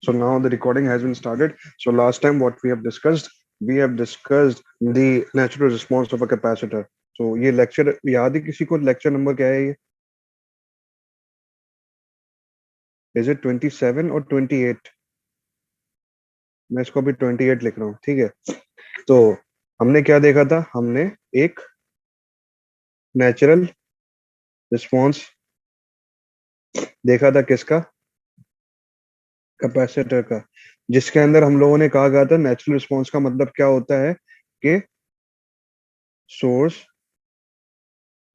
So now the recording has been started. So last time what we have discussed the natural response of a capacitor. So ये lecture याद है किसी को lecture number क्या है ये? Is it 27 और 28? मैं इसको अभी 28 लिख रहा हूँ, ठीक है? तो हमने क्या देखा था? हमने एक नेचुरल रिस्पॉन्स देखा था किसका? कैपेसिटर का, जिसके अंदर हम लोगों ने कहा गया था नेचुरल रिस्पॉन्स का मतलब क्या होता है कि सोर्स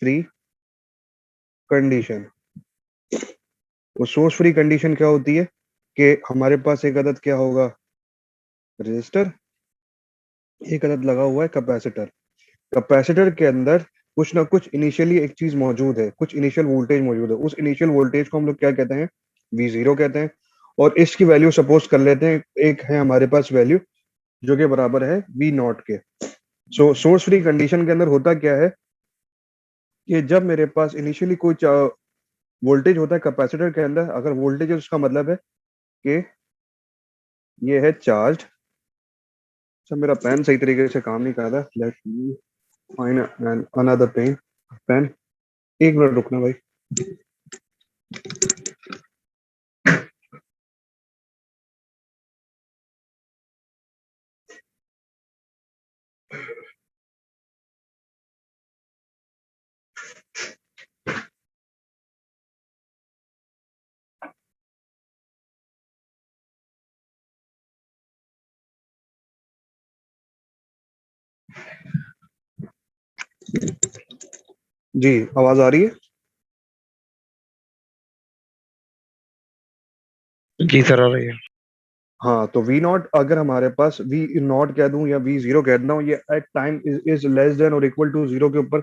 फ्री कंडीशन। वो सोर्स फ्री कंडीशन क्या होती है कि हमारे पास एक अदद क्या होगा? रेजिस्टर, एक अदद लगा हुआ है कैपेसिटर। कैपेसिटर के अंदर कुछ ना कुछ इनिशियली एक चीज मौजूद है, कुछ इनिशियल वोल्टेज मौजूद है। उस इनिशियल वोल्टेज को हम लोग क्या कहते हैं? V0 कहते हैं। और इसकी वैल्यू सपोज कर लेते हैं, एक है हमारे पास वैल्यू जो कि बराबर है V0 के। सो सोर्स फ्री कंडीशन के अंदर होता क्या है कि जब मेरे पास इनिशियली कोई वोल्टेज होता है कैपेसिटर के अंदर, अगर वोल्टेज है उसका मतलब है कि ये है चार्ज। अच्छा, मेरा पेन सही तरीके से काम नहीं कर रहा। Let me find another pen. एक मिनट रुकना भाई। जी, आवाज आ रही है? जी सर आ रही है। हाँ, तो V0 अगर हमारे पास V0 कह दूं या V0 कह दूं, ये at time is less than और इक्वल टू 0 के ऊपर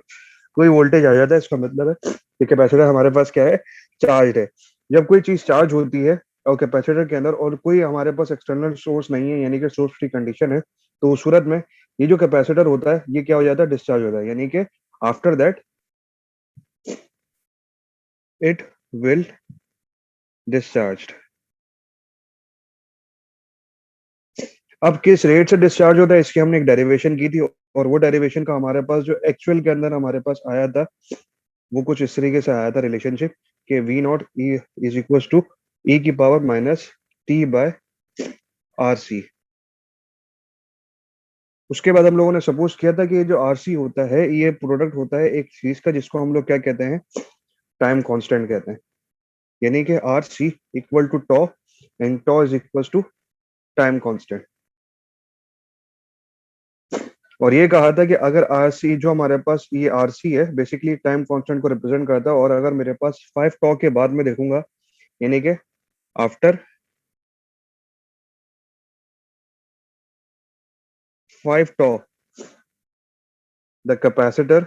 कोई वोल्टेज आ जाता है, इसका मतलब है कि कैपेसिटर हमारे पास क्या है? चार्ज है। जब कोई चीज चार्ज होती है और कैपेसिटर के अंदर और कोई हमारे पास एक्सटर्नल सोर्स नहीं है, यानी कि सोर्स फ्री कंडीशन है, तो उस सूरत में ये जो कैपेसिटर होता है ये क्या हो जाता है? डिस्चार्ज होता है, यानी कि after that it will discharge. अब किस रेट से डिस्चार्ज होता है इसकी हमने एक डेरिवेशन की थी, और वो डेरिवेशन का हमारे पास जो एक्चुअल के अंदर हमारे पास आया था वो कुछ इस तरीके से आया था रिलेशनशिप कि V0 e is equal to e की power minus T by R C. उसके बाद हम लोगों ने सपोज किया था कि ये जो आर सी होता है ये प्रोडक्ट होता है एक चीज का जिसको हम लोग क्या कहते हैं? टाइम कांस्टेंट कहते हैं, यानी कि R C equal to tau and tau is equal to time constant. और ये कहा था कि अगर आरसी जो हमारे पास ये आरसी है बेसिकली टाइम कांस्टेंट को रिप्रेजेंट करता है, और अगर मेरे पास 5 टॉ के बाद में देखूंगा, यानी कि after 5 tau the capacitor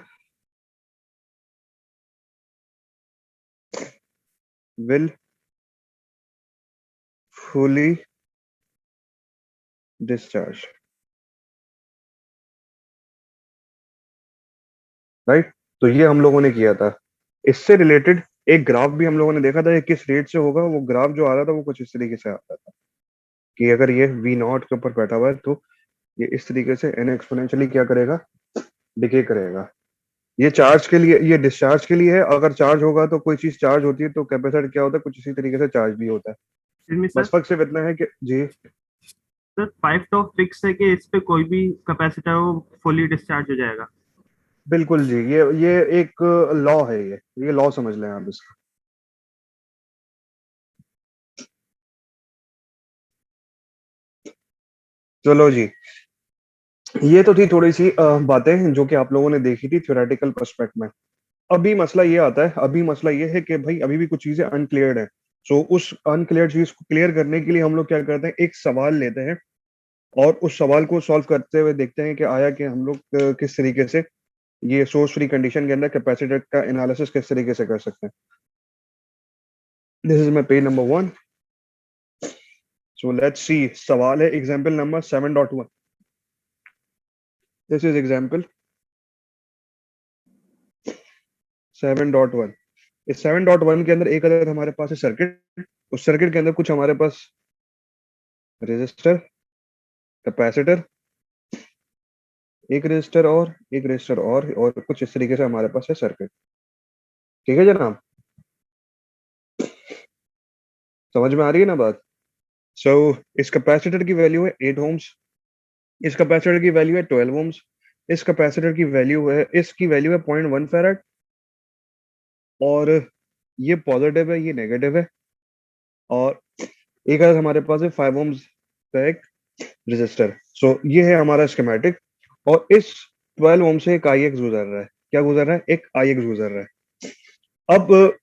will fully discharge. Right, तो ये हम लोगों ने किया था। इससे रिलेटेड एक ग्राफ भी हम लोगों ने देखा था, ये किस रेट से होगा। वो ग्राफ जो आ रहा था वो कुछ इस तरीके से आता था कि अगर ये V0 के ऊपर बैठा हुआ है तो ये इस तरीके से एन एक्सपोनेंशियली क्या करेगा? डिके करेगा। ये चार्ज के लिए, ये डिस्चार्ज के लिए है। अगर चार्ज होगा तो कोई चीज चार्ज होती है तो कैपेसिटर क्या होता है? कुछ इसी तरीके से चार्ज भी होता है। में सर बस फर्क सिर्फ इतना है कि जी सर 5 टॉप फिक्स है कि इस पे कोई भी कैपेसिटर वो फुली डिस्चार्ज हो जाएगा। बिल्कुल जी, ये एक लॉ है, ये लॉ समझ लें आप इसका। चलो जी, ये तो थी थोड़ी सी बातें जो कि आप लोगों ने देखी थी थ्योरेटिकल पर्सपेक्ट में। अभी मसला ये है कि भाई अभी भी कुछ चीजें अनक्लियर्ड है। सो उस अनक्लियर चीज को क्लियर करने के लिए हम लोग क्या करते हैं? एक सवाल लेते हैं और उस सवाल को सॉल्व करते हुए देखते हैं कि आया कि हम लोग किस तरीके से ये सोर्स फ्री कंडीशन के अंदर कैपेसिटर का एनालिसिस किस तरीके से कर सकते हैं। This is my page number 1। So let's see, सवाल है example number 7.1। This is example 7.1। इस 7.1 के अंदर एक अदर हमारे पास है सर्किट। उस सर्किट के अंदर कुछ हमारे पास रेजिस्टर, कैपेसिटर, एक रेजिस्टर और कुछ इस तरीके से हमारे पास है सर्किट। ठीक है जनाब, समझ में आ रही है ना बात? सो इस कैपेसिटर की वैल्यू है 8 ओम्स, इस कैपेसिटर की वैल्यू है 12 ओम्स, इस कैपेसिटर की वैल्यू है, इसकी वैल्यू है 0.1 फैराड, और ये पॉजिटिव है, ये नेगेटिव है, और एक अगर हमारे पास है 5 ओम्स का एक रेजिस्टर। सो ये है हमारा स्कीमेटिक, और इस 12 ओम से एक आई एक्स गुजर रहा है। क्या गुजर रहा है? एक आई एक्स गुजर रहा है। अब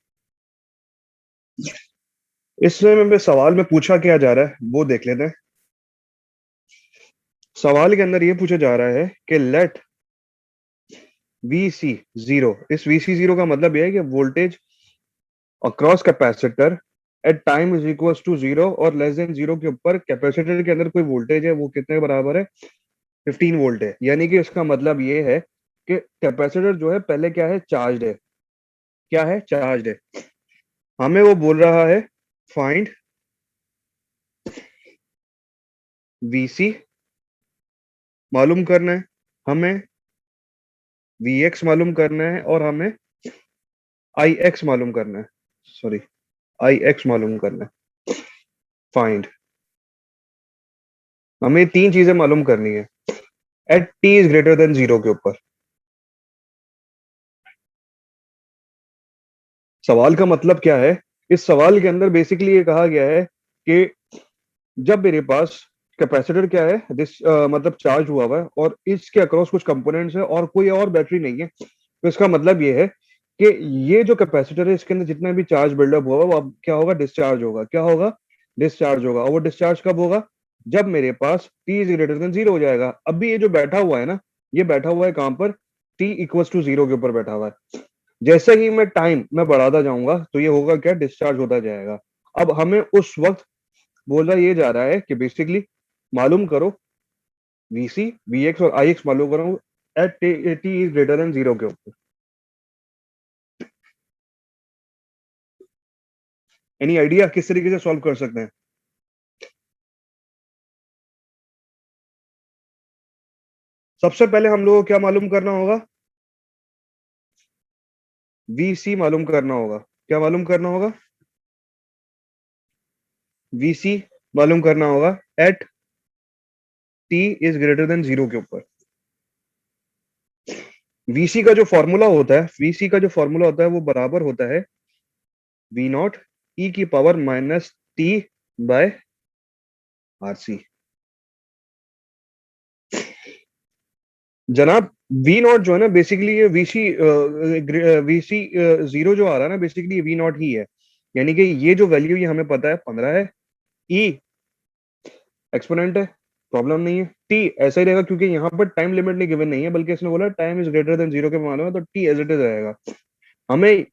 इसमें में सवाल में पूछा क्या जा रहा है वो देख लेते हैं। सवाल के अंदर ये पूछा जा रहा है कि लेट वी सी जीरो, इस वी सी जीरो का मतलब यह है कि voltage across capacitor at time is equal to zero और लेस देन जीरो के ऊपर कैपेसिटर के अंदर कोई वोल्टेज है वो कितने के बराबर है? 15 वोल्ट है। यानी कि इसका मतलब ये है कि कैपेसिटर जो है पहले क्या है? चार्ज है। क्या है? चार्ज है। हमें वो बोल रहा है फाइंड वीसी मालूम करना है, हमें वीएक्स मालूम करना है, और हमें आई एक्स मालूम करना है। सॉरी, आई एक्स मालूम करना है। फाइंड, हमें तीन चीजें मालूम करनी है at T is greater than zero के ऊपर। सवाल का मतलब क्या है? इस सवाल के अंदर बेसिकली ये कहा गया है कि जब मेरे पास कैपेसिटर क्या है, मतलब चार्ज हुआ है और इसके अक्रॉस कुछ कंपोनेंट्स है और कोई और बैटरी नहीं है, तो इसका मतलब ये है कि ये जो कैपेसिटर है इसके अंदर जितना भी चार्ज बिल्डअप हुआ वो अब क्या होगा? डिस्चार्ज होगा। क्या होगा? डिस्चार्ज होगा। और वो डिस्चार्ज कब होगा? जब मेरे पास T is greater than zero हो जाएगा। अभी ये जो बैठा हुआ है ना, ये बैठा हुआ है कहां पर? टी इक्वल्स टू जीरो के ऊपर बैठा हुआ है। जैसे ही मैं टाइम में बढ़ाता जाऊंगा तो ये होगा क्या? डिस्चार्ज होता जाएगा। अब हमें उस वक्त बोला ये जा रहा है कि बेसिकली मालूम करो वीसी, वीएक्स और आई एक्स मालूम करो eight T is greater than zero के ऊपर। एनी आइडिया किस तरीके से सॉल्व कर सकते हैं? सबसे पहले हम लोगों को क्या मालूम करना होगा? वीसी मालूम करना होगा। क्या मालूम करना होगा? वीसी मालूम करना होगा eight T is greater than zero के ऊपर। वीसी का जो फॉर्मूला होता है, वीसी का जो फॉर्मूला होता है वो बराबर होता है वी नॉट ई की power minus T by RC. जनाब, वी नॉट जो है ना बेसिकली ये वीसी वीसी जीरो जो आ रहा है ना बेसिकली ये वी नॉट ही है। यानी कि ये जो वैल्यू ये हमें पता है 15 है, ई एक्सपोनेंट है, प्रॉब्लम नहीं है, टी ऐसा ही रहेगा क्योंकि यहाँ पर टाइम लिमिट नहीं गिवन नहीं है बल्कि इसने बोला time is greater than zero के मालूम है तो टी एज इट इज रहेगा। हमें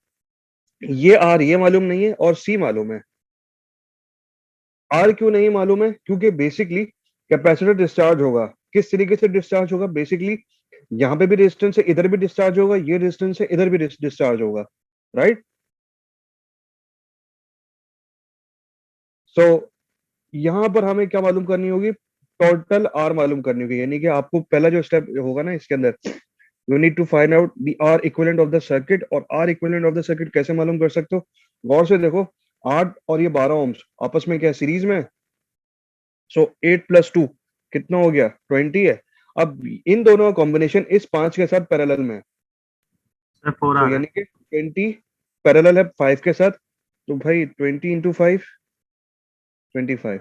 ये आर ये मालूम नहीं है और सी मालूम है। आर क्यों नहीं मालूम है? क्योंकि बेसिकली कैपेसिटर डिस्चार्ज होगा। किस तरीके से डिस्चार्ज होगा? बेसिकली यहाँ पे भी रेजिस्टेंस है, इधर भी डिस्चार्ज होगा, ये रेजिस्टेंस है, इधर भी डिस्चार्ज होगा, राइट? सो यहाँ पर हमें क्या मालूम करनी होगी? टोटल आर मालूम करनी होगी। यानी कि आपको पहला जो स्टेप होगा ना इसके अंदर, you need to find out the R equivalent of the circuit. और R equivalent of the circuit कैसे मालूम कर सकते हो? गौर से देखो, 8 और ये 12 ओम्स आपस में क्या सीरीज में? सो 8 प्लस 2 कितना हो गया? 20 है। अब इन दोनों का कॉम्बिनेशन इस 5 के साथ पैरेलल में है। सर 4 आ सो रहा यानी है। कि 20 पैरेलल है 5 के साथ, तो भाई 20 इंटू 5 25।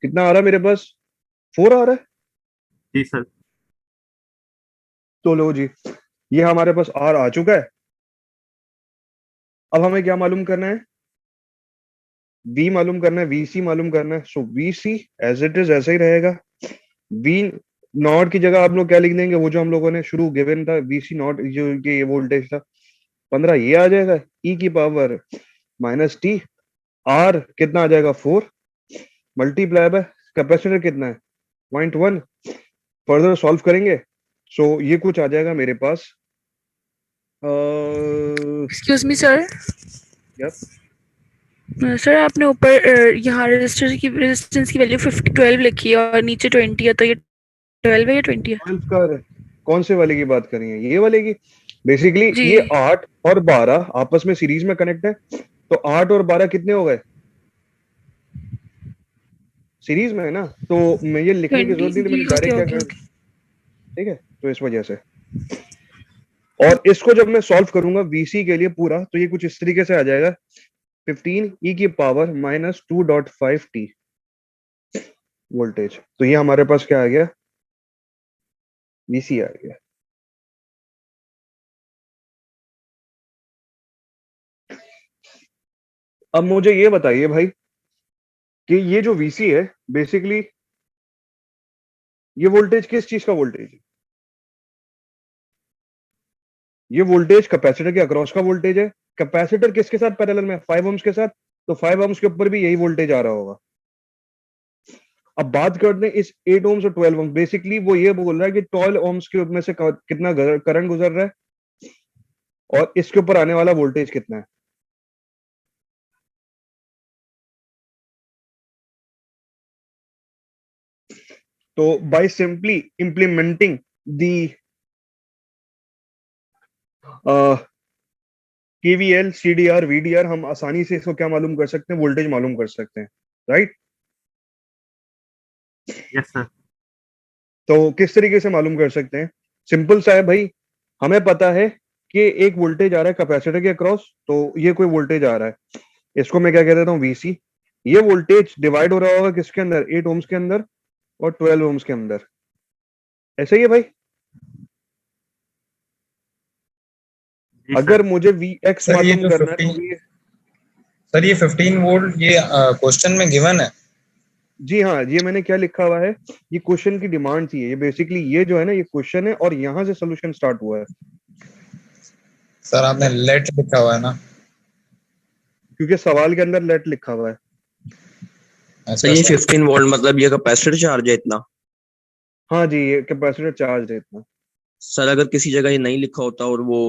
कितना आ रहा है मेरे पास? 4 आ रहा है। जी सर। तो लो जी, ये हमारे पास आर आ चुका है। अब हमें क्या मालूम करना है? वी मालूम करना है, वीसी मालूम करना है। सो वीसी एज इट इज ऐसा ही रहेगा। वी नॉट की जगह आप लोग क्या लिख देंगे? वो जो हम लोगों ने शुरू गिवन था वीसी नॉट जो कि ये वोल्टेज था 15, ये आ जाएगा ई की पावर माइनस टी। आर कितना आ जाएगा? 4 मल्टीप्लाई बाय कैपेसिटर कितना है? 0.1। फर्दर सॉल्व करेंगे। सो ये कुछ आ जाएगा मेरे पास। Excuse me, sir. Yup, sir आपने ऊपर यहाँ रेजिस्टेंस की वैल्यू 12 लिखी है और नीचे 20 है, तो ये 12 है या 20 है? 12 का कौन से वाले की बात कर रही है, ये वाले की? बेसिकली जी ये 8 और 12 आपस में सीरीज में कनेक्ट है, तो 8 और 12 कितने हो गए? सीरीज में है ना, तो मैं ये लिखने की 20 जरूरत नहीं थी, मैंने ओके डायरेक्ट क्या ओके कर, ओके। ठीक है, तो इस वजह से। और इसको जब मैं सॉल्व करूंगा वीसी के लिए पूरा, तो ये कुछ इस तरीके से आ जाएगा, 15 ई की पावर -2.5 t वोल्टेज। तो ये हमारे पास क्या आ गया, वीसी आ गया। अब मुझे ये बताइए भाई कि ये जो वीसी है, बेसिकली ये वोल्टेज किस चीज का वोल्टेज है? ये वोल्टेज कैपेसिटर के अक्रॉस का वोल्टेज है। कैपेसिटर किसके साथ पैरेलल में? 5 ohms के साथ। तो 5 ohms के ऊपर भी यही वोल्टेज आ रहा होगा। अब बात करते हैं इस 8 ohms और 12 ohms। बेसिकली वो ये बोल रहा है कि 12 ohms के में से कितना करंट गुजर रहा है और इसके ऊपर आने वाला वोल्टेज कितना है। तो by simply implementing the KVL CDR VDR, हम आसानी से इसको क्या मालूम कर सकते हैं, वोल्टेज मालूम कर सकते हैं, राइट? Yes sir. तो किस तरीके से मालूम कर सकते हैं? सिंपल सा है भाई, हमें पता है कि एक वोल्टेज आ रहा है कैपेसिटर के अक्रॉस, तो ये कोई वोल्टेज आ रहा है, इसको मैं क्या कह देता हूँ, वीसी। ये वोल्टेज डिवाइड हो रहा होगा किसके अंदर, 8 ohms के अंदर और 12 ohms के अंदर। ऐसे ही है भाई। जी अगर सर। मुझे वी एक्स सर ये मालूम जो करना है 15 तो वी, सर ये 15 वोल्ट ये क्वेश्चन में गिवन है। जी हाँ, ये मैंने क्या लिखा हुआ है, ये क्वेश्चन की डिमांड थी, ये बेसिकली ये जो है ना, ये क्वेश्चन है और यहाँ से सोल्यूशन स्टार्ट हुआ है। सर आपने लेट लिखा हुआ है ना? क्योंकि सवाल के अंदर लेट लिखा हुआ है। सर अच्छा ये सर। 15 वोल्ट मतलब ये कैपेसिटर चार्ज है इतना? हाँ जी, ये कैपेसिटर चार्ज है इतना। सर अगर किसी जगह ये नहीं लिखा होता और वो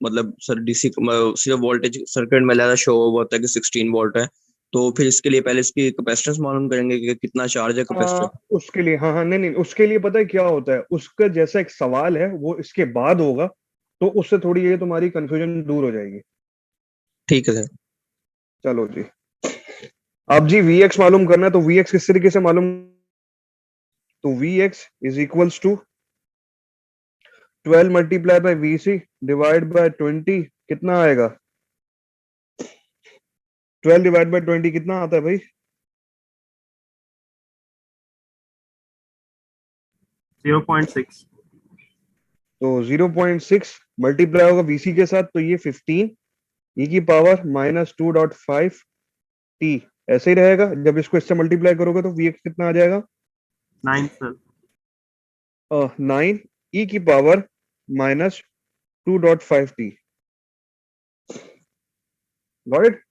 मतलब सर डीसी सिर्फ वोल्टेज सर्किट में ज्यादा शो हुआ होता है कि 16 वोल्ट है, तो फिर इसके लिए पहले इसकी कैपेसिटेंस मालूम करेंगे कि कितना चार्ज है कैपेसिटर। उसके लिए, हाँ हाँ, नहीं नहीं, उसके लिए पता है क्या होता है, उसका जैसा एक सवाल है वो इसके बाद होगा, तो उससे थोड़ी ये तुम्हारी कंफ्यूजन दूर हो जाएगी। ठीक है सर। चलो जी, अब जी वी एक्स मालूम करना है, तो वी एक्स किस तरीके से मालूम, तो V X is equals to 12 multiply by V C divide by 20, कितना आएगा? 12 डिवाइड बाय 20 कितना आता है भाई? 0.6। तो 0.6 मल्टीप्लाई होगा वीसी के साथ, तो ये 15 ई की पावर -2.5 t ऐसे ही रहेगा। जब इसको इससे मल्टीप्लाई करोगे तो वी एक्स कितना आ जाएगा? 9 सर। 9 ई की पावर -2.5 t। Got it?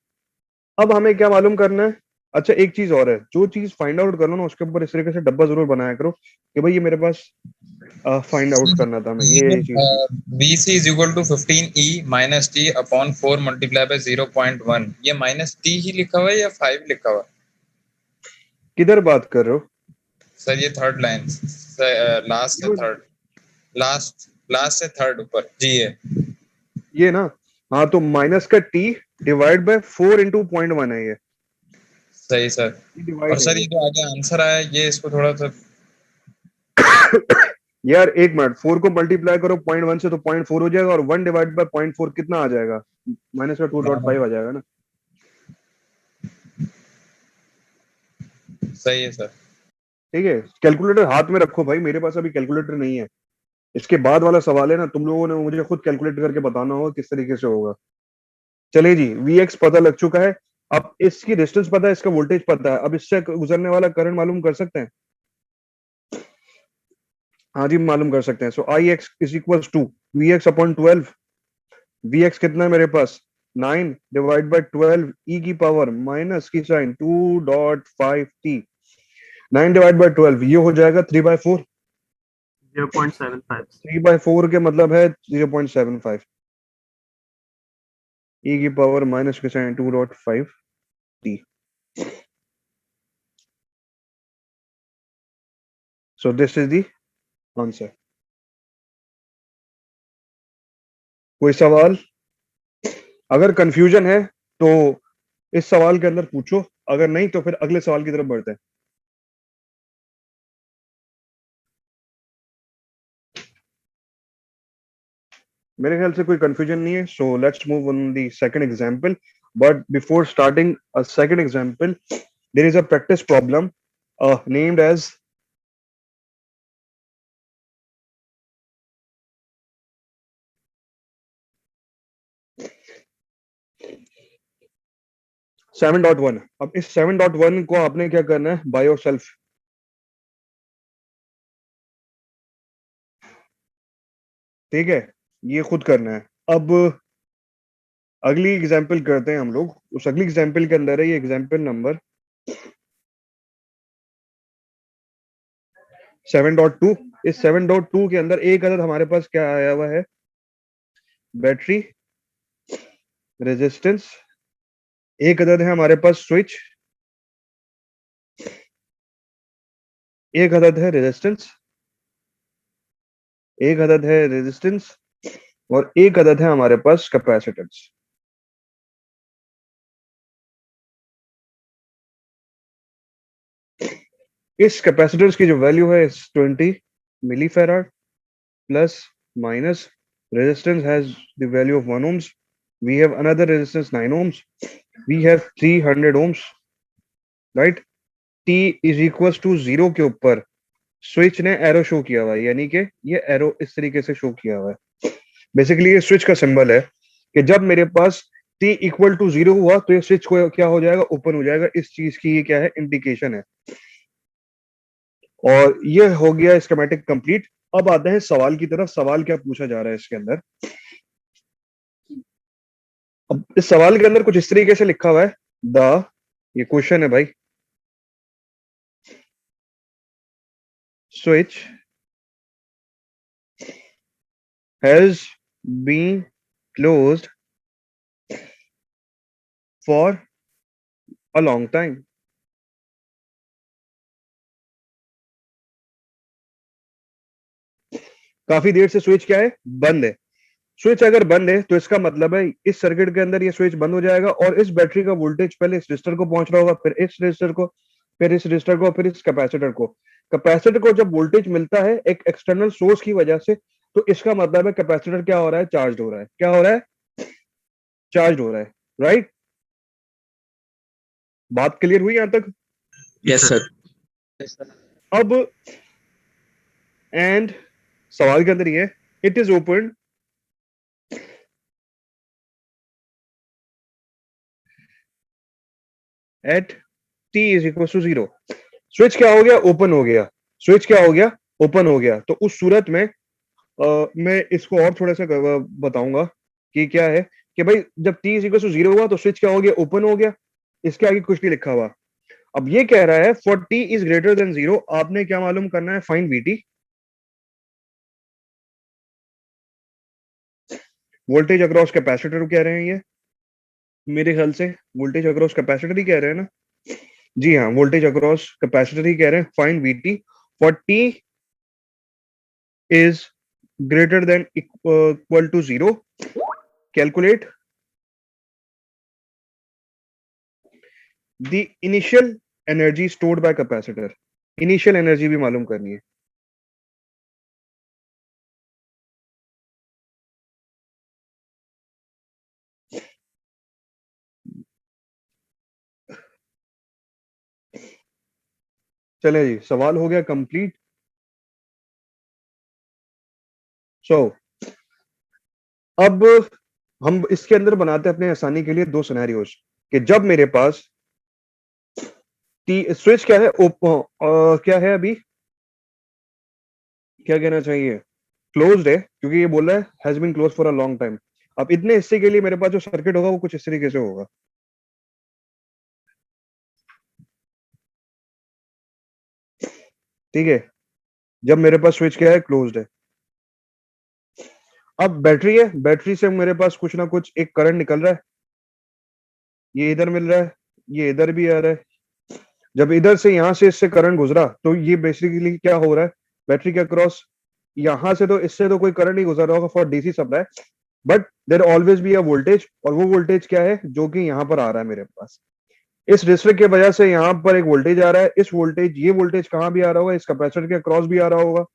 अब हमें क्या मालूम करना है? अच्छा, एक चीज और है, जो चीज फाइंड आउट कर लो ना, उसके ऊपर इस तरीके से डब्बा जरूर बनाया करो कि भाई ये मेरे पास फाइंड आउट करना था, मैं ये चीज थी। BC is equal to 15E minus T upon 4 multiply by 0.1। ये माइनस टी ही लिखा हुआ है या 5 लिखा हुआ है? किधर बात कर रहे हो? सर ये थर्ड लाइन, लास्ट से थर्ड, लास्ट से थर्ड ऊपर जी है। ये ना, हाँ, तो माइनस का टी डिवाइड बाय 4 × 0.1 है ये सही सर। और डिवाइड है सर ये ये। जो आगे आंसर आया ये इसको थोड़ा सा यार एक मिनट, 4 को मल्टीप्लाई करो 0.1 से तो 0.4 हो जाएगा, और 1 डिवाइड बाय 0.4 कितना आ जाएगा? माइनस का 2.5 आ जाएगा ना। सही है सर। ठीक है, कैलकुलेटर हाथ में रखो भाई, मेरे पास अभी कैलकुलेटर नहीं है। इसके बाद वाला सवाल है ना, तुम लोगों ने मुझे खुद कैलकुलेट करके बताना होगा किस तरीके से होगा। चलिए जी, वी एक्स पता लग चुका है। अब इसकी डिस्टेंस पता है, इसका वोल्टेज पता है, अब इससे गुजरने वाला करंट मालूम कर सकते हैं। हाँ जी, मालूम कर सकते हैं। So I X is equal to V X upon 12। V X कितना है मेरे पास? 9 डिवाइड बाय 12 ई की पावर माइनस की साइन 2.5 t। 9 डिवाइड बाय 12 ये हो जाएगा 3/4। 0.75। 3/4 के मतलब है 0.75 ई की पावर माइनस की sign 2.5। T. So this is the answer. कोई सवाल? अगर कंफ्यूजन है तो इस सवाल के अंदर पूछो, अगर नहीं तो फिर अगले सवाल की तरफ बढ़ते हैं. मेरे ख्याल से कोई कंफ्यूजन नहीं है. So let's move on the second example. But before starting a second example, there is a practice problem named as seven dot one. अब इस 7.1 को आपने क्या करना है, बाय योरसेल्फ. ठीक है, ये खुद करना है. अब अगली एग्जांपल करते हैं हम लोग. उस अगली एग्जांपल के अंदर है ये एग्जांपल नंबर 7.2. इस 7.2 के अंदर एक अदद हमारे पास क्या आया हुआ है, बैटरी, रेजिस्टेंस. एक अदद है हमारे पास स्विच, एक अदद है रेजिस्टेंस, एक अदद है रेजिस्टेंस और एक अदद है हमारे पास कैपेसिटेंस. इस कैपेसिटेंस की जो वैल्यू है 20 milli farad plus minus resistance has the value of 1 ohms. We have another resistance 9 ohms. We have 300 ohms, right? T is equals to 0 के ऊपर स्विच ने एरो शो किया हुआ है, यानी कि ये एरो इस तरीके से शो किया हुआ है. बेसिकली ये स्विच का सिंबल है कि जब मेरे पास T इक्वल टू 0 हुआ तो ये स्विच को क्या हो जाएगा, ओपन हो जाएगा. इस चीज की ये क्या है, इंडिकेशन है. और ये हो गया स्कीमेटिक कंप्लीट. अब आते हैं सवाल की तरफ. सवाल क्या पूछा जा रहा है इसके अंदर. अब इस सवाल के अंदर कुछ इस तरीके से लिखा हुआ है, ये क्वेश्चन है भाई, switch has been closed for a long time. काफी देर से स्विच क्या है, बंद है. स्विच अगर बंद है तो इसका मतलब है इस सर्किट के अंदर ये स्विच बंद हो जाएगा और इस बैटरी का वोल्टेज पहले इस रजिस्टर को पहुंच रहा होगा, फिर इस रजिस्टर को, फिर इस रजिस्टर को, फिर इस कैपेसिटर को. कैपेसिटर को जब वोल्टेज मिलता है एक एक्सटर्नल सोर्स की वजह से, तो इसका मतलब है कैपेसिटर क्या हो रहा है, चार्ज हो रहा है. क्या हो रहा है, चार्ज हो रहा है. राइट? बात क्लियर हुई यहां तक? Yes sir. अब एंड सवाल के अंदर ये, it is open at T is equal to 0. Switch क्या हो गया, ओपन हो गया. स्विच क्या हो गया, ओपन हो गया. तो उस सूरत में मैं इसको और थोड़ा सा बताऊंगा कि क्या है कि भाई जब T इज इक्वल टू 0 हुआ तो स्विच क्या हो गया, ओपन हो गया. इसके आगे कुछ नहीं लिखा हुआ. अब ये कह रहा है for T is greater then 0, आपने क्या मालूम करना है, find VT. Voltage across capacitor कह रहे हैं ये, मेरे ख्याल से वोल्टेज अक्रॉस कैपेसिटर ही कह रहे हैं ना. जी हाँ, वोल्टेज अक्रॉस कैपेसिटर ही कह रहे हैं. Find VT for T is greater than equal to 0. Calculate the initial energy stored by capacitor. Initial energy भी मालूम करनी है. चले जी, सवाल हो गया कंप्लीट. सो अब हम इसके अंदर बनाते हैं अपने आसानी के लिए दो सिनेरियोज कि जब मेरे पास स्विच क्या है, क्या है अभी, क्या कहना चाहिए, क्लोज्ड है, क्योंकि ये बोल रहा है has been close for a long time. अब इतने हिस्से के लिए मेरे पास जो सर्किट होगा वो कुछ इस तरीके से होगा. ठीक है, जब मेरे पास स्विच क्या है, क्लोज्ड है. अब बैटरी है, बैटरी से मेरे पास कुछ ना कुछ एक करंट निकल रहा है, ये इधर मिल रहा है, ये इधर भी आ रहा है। जब इधर से यहाँ से इससे करंट गुजरा तो ये बेसिकली क्या हो रहा है, बैटरी के अक्रॉस यहाँ से तो इससे तो कोई करंट नहीं गुजर रहा होगा for DC supply, but there always be a voltage, और वो वोल्टेज क्या है जो कि यहाँ पर आ रहा है मेरे पास। इस रेजिस्टर की वजह से यहाँ पर एक वोल्टेज आ रहा है, इस वोल्टेज ये वोल्टेज कहाँ भी आ रहा होगा, इस कैपेसिटर के अक्रॉस भी आ रहा होगा।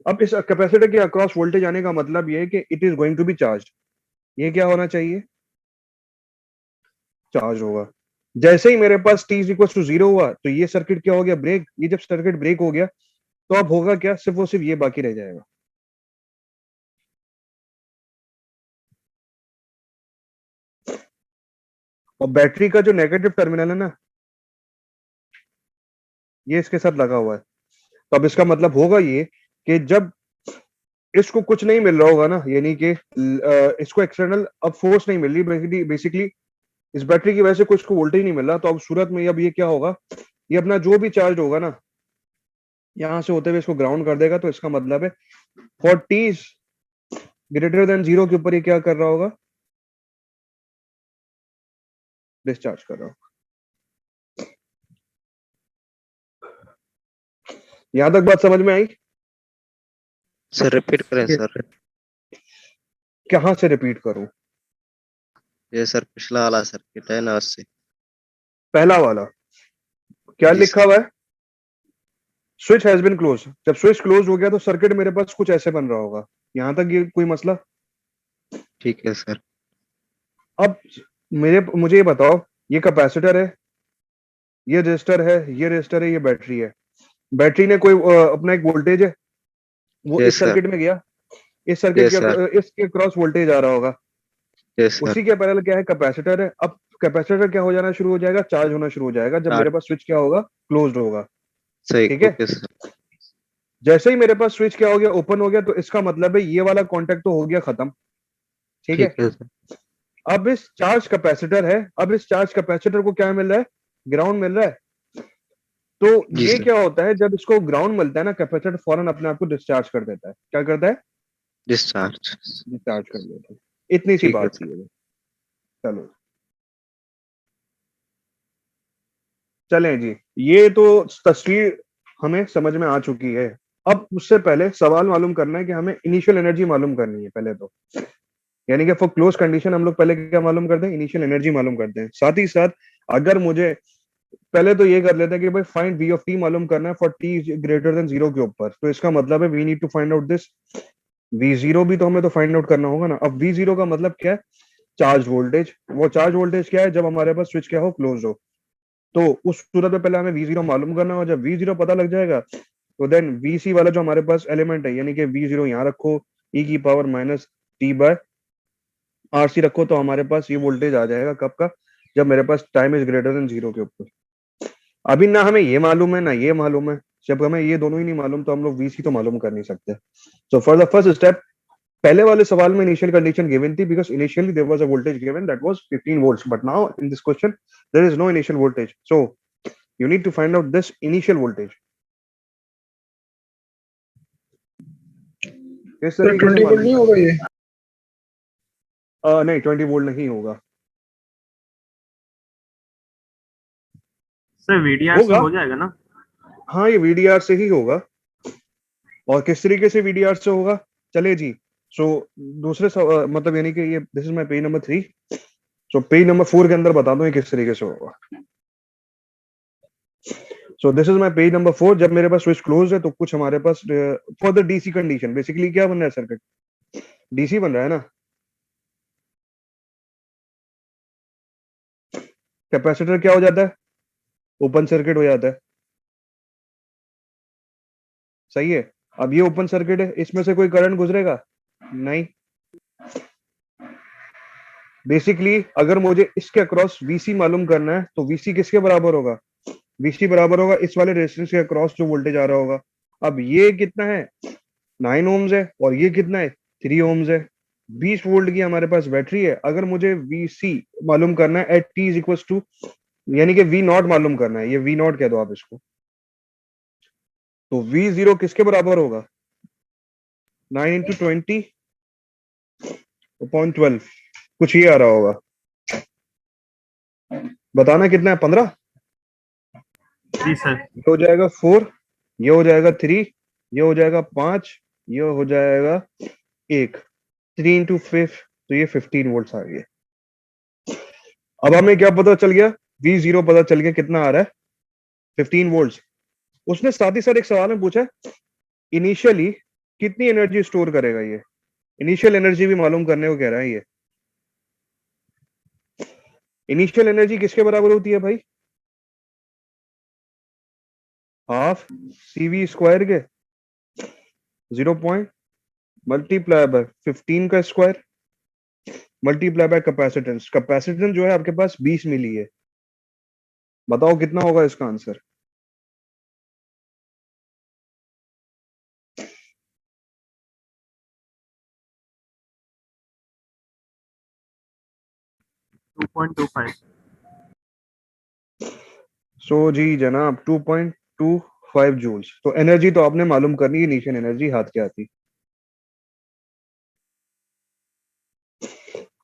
अब इस कैपेसिटर के अक्रॉस वोल्टेज आने का मतलब ये है कि it is going to be charge. ये क्या होना चाहिए, चार्ज होगा। जैसे ही मेरे पास t इक्वल टू 0 हुआ तो ये सर्किट क्या हो गया, ब्रेक। ये जब सर्किट ब्रेक हो गया तो अब होगा क्या, सिर्फ और सिर्फ ये बाकी रह जाएगा। और बैटरी का जो नेगेटिव टर्मिनल है ना, ये इसके साथ लगा हुआ है। तो अब इसका मतलब होगा ये कि जब इसको कुछ नहीं मिल रहा होगा ना, यानी कि इसको एक्सटर्नल अब फोर्स नहीं मिल रही, बेसिकली इस बैटरी की वजह से कुछ को वोल्टेज नहीं मिल रहा, तो अब सूरत में अब ये क्या होगा, ये अपना जो भी चार्ज होगा ना यहां से होते हुए इसको ग्राउंड कर देगा। तो इसका मतलब है फॉर t ग्रेटर देन 0 के ऊपर ये क्या कर रहा होगा, डिस्चार्ज कर रहा होगा। यहां तक बात समझ में आई? सर रिपीट करें सर। कहां से रिपीट करूं? ये सर पिछला वाला सर्किट है ना, उससे। पहला वाला क्या जी लिखा सर। हुआ है, स्विच हैज बीन क्लोज। जब स्विच क्लोज हो गया तो सर्किट मेरे पास कुछ ऐसे बन रहा होगा। यहां तक ये कोई मसला? ठीक है सर। अब मुझे ये बताओ, ये कैपेसिटर है, ये रेजिस्टर है, ये रेजिस्टर है, ये बैटरी है। बैटरी ने कोई अपना एक वोल्टेज है, वो यस इस सर। सर्किट में गया, इस सर्किट यस सर। के इसके क्रॉस वोल्टेज आ रहा होगा। Yes sir. उसी के पैरेलल क्या है, कैपेसिटर है। अब कैपेसिटर क्या हो जाना शुरू हो जाएगा, चार्ज होना शुरू हो जाएगा जब मेरे पास स्विच क्या होगा, क्लोज्ड होगा। सही। ठीक है, ओके सर। जैसे ही मेरे पास स्विच क्या हो गया, ओपन हो गया, तो इसका मतलब है ये वाला कॉन्टेक्ट तो हो गया खत्म। ठीक है, ठीक है सर। अब इस चार्ज कैपेसिटर है, अब इस चार्ज कैपेसिटर को क्या मिल रहा है, ग्राउंड मिल रहा है। तो जी ये सर। क्या होता है, जब इसको ग्राउंड मिलता है ना, कैपेसिटर फौरन अपने आप को डिस्चार्ज कर देता है। क्या करता है, डिस्चार्ज। डिस्चार्ज कर देता है। इतनी सी ठीक है बात थी सर। ये। चलो चलें जी, ये तो तस्वीर हमें समझ में आ चुकी है। अब उससे पहले सवाल मालूम करना है कि हमें इनिशियल एनर्जी मालूम करनी है पहले तो, यानी कि फॉर क्लोज कंडीशन हम लोग पहले क्या मालूम करते हैं, इनिशियल एनर्जी मालूम करते हैं। साथ ही साथ अगर मुझे पहले तो ये कर लेते हैं कि भाई फाइंड वी ऑफ टी मालूम करना है फॉर टी ग्रेटर देन 0 के ऊपर, तो इसका मतलब है we need to find out this V zero भी तो हमें तो फाइंड आउट करना होगा ना। अब वी जीरो का मतलब क्या है, चार्ज वोल्टेज। वो चार्ज वोल्टेज क्या है, जब हमारे पास स्विच क्या हो, क्लोज हो। तो उस सूरत में पहले हमें वी जीरो मालूम करना होगा। जब वी जीरो पता लग जाएगा तो देन वी सी वाला जो हमारे पास एलिमेंट है, यानी कि वी जीरो यहाँ रखो, ई की power minus T by R C रखो, तो हमारे पास ये वोल्टेज आ जाएगा कब का, जब मेरे पास टाइम इज ग्रेटर देन 0 के ऊपर। अभी ना हमें ये मालूम है ना ये मालूम है, जब हमें ये दोनों ही नहीं मालूम तो हम लोग वीसी तो मालूम कर नहीं सकते। So for the first step, पहले वाले सवाल में इनिशियल कंडीशन गिवन थी, because initially there was a voltage given that was 15 volts, but now in this question there is no initial voltage, so you need to find out this initial voltage. किस sir तरीके से 20 volt मालूम नहीं करना होगा ये? नहीं 20 volt नहीं होगा। सर वीडीआर से होगा, हो जाएगा ना? हाँ ये वीडीआर से ही होगा। और किस तरीके से वीडीआर से होगा, चले जी। सो मतलब यानी कि ये this is my page number 3। So page number 4 के अंदर बता दो ये किस तरीके से होगा। So this is my page number 4। जब मेरे पास स्विच क्लोज है तो कुछ हमारे पास for the DC condition basically क्या बन रहा है, सर्किट डीसी बन रहा है ना। कैपेसिटर क्या हो जाता है, ओपन सर्किट हो जाता है। सही है, अब ये ओपन सर्किट है, इसमें से कोई करंट गुजरेगा नहीं। बेसिकली अगर मुझे इसके अक्रॉस वीसी मालूम करना है तो वीसी किसके बराबर होगा, वीसी बराबर होगा इस वाले रेजिस्टेंस के अक्रॉस जो वोल्टेज आ रहा होगा। अब ये कितना है, 9 ओम्स है, और ये कितना है, 3 ओम्स है। 20 वोल्ट की हमारे पास बैटरी है। अगर मुझे वीसी मालूम करना है at T is equal to, यानी कि वी नॉट मालूम करना है, ये वी नॉट कह दो आप इसको, तो वी जीरो किसके बराबर होगा, 9 इंटू 20 पॉइंट 12, कुछ ये आ रहा होगा। बताना कितना है, 15? जी सर। ये हो जाएगा 4, ये हो जाएगा 3, ये हो जाएगा 5, ये हो जाएगा 1, 3 into 5, तो ये 15 वोल्ट्स आ गए। अब हमें क्या पता चल गया, V0 पता चल गया कितना आ रहा है, 15 वोल्ट्स। उसने साथ ही साथ एक सवाल में पूछा इनिशियली कितनी एनर्जी स्टोर करेगा ये, इनिशियल एनर्जी भी मालूम करने को कह रहा है ये। इनिशियल एनर्जी किसके बराबर होती है भाई, हाफ CV स्क्वायर के 0 पॉइंट मल्टीप्लाई बाय 15 का square multiply by capacitance. Capacitance जो है आपके पास 20 मिली है, बताओ कितना होगा इसका आंसर। टू 2.25। सो जी जनाब 2.25 जूल्स। तो एनर्जी तो आपने मालूम करनी है, इनिशियल एनर्जी हाथ क्या आती।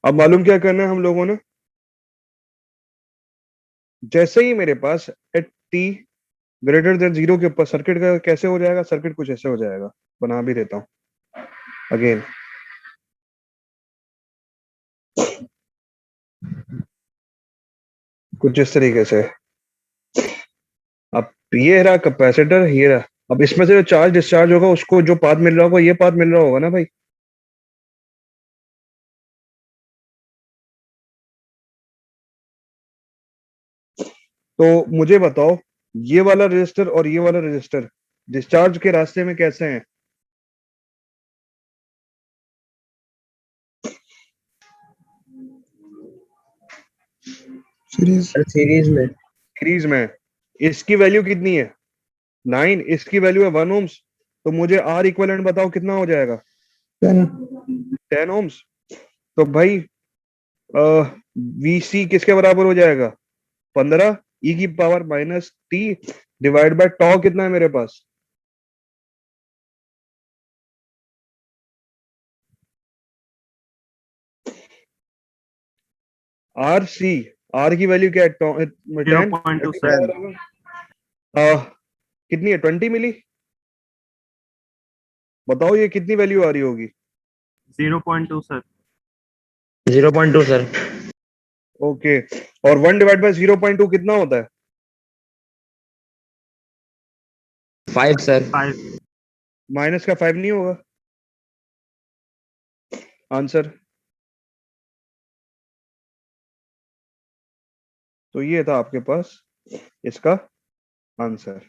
अब मालूम क्या करना है हम लोगों ने, जैसे ही मेरे पास एट टी ग्रेटर देन 0 के ऊपर सर्किट का कैसे हो जाएगा, सर्किट कुछ ऐसे हो जाएगा, बना भी देता हूं अगेन। कुछ इस तरीके से, अब ये रहा कैपेसिटर, ये रहा, अब इसमें से जो चार्ज डिस्चार्ज होगा उसको जो पाथ मिल रहा होगा, ये पाथ मिल रहा होगा ना भाई। तो मुझे बताओ ये वाला रेजिस्टर और ये वाला रेजिस्टर डिस्चार्ज के रास्ते में कैसे हैं, सीरीज में। सीरीज में। इसकी वैल्यू कितनी है 9, इसकी वैल्यू है 1 ओम्स, तो मुझे आर इक्विवेलेंट बताओ कितना हो जाएगा 10 ओम्स। तो भाई वीसी किसके बराबर हो जाएगा 15 ई की power minus T divide by tau, कितना है मेरे पास, आर सी, आर की वैल्यू क्या है 10, 0.2 सर। कितनी है 20 मिली, बताओ ये कितनी वैल्यू आ रही होगी। 0.2 सर। 0.2 सर। ओके, और 1 डिवाइड बाय 0.2 कितना होता है, 5 सर। 5। माइनस का 5 नहीं होगा आंसर। तो ये था आपके पास इसका आंसर।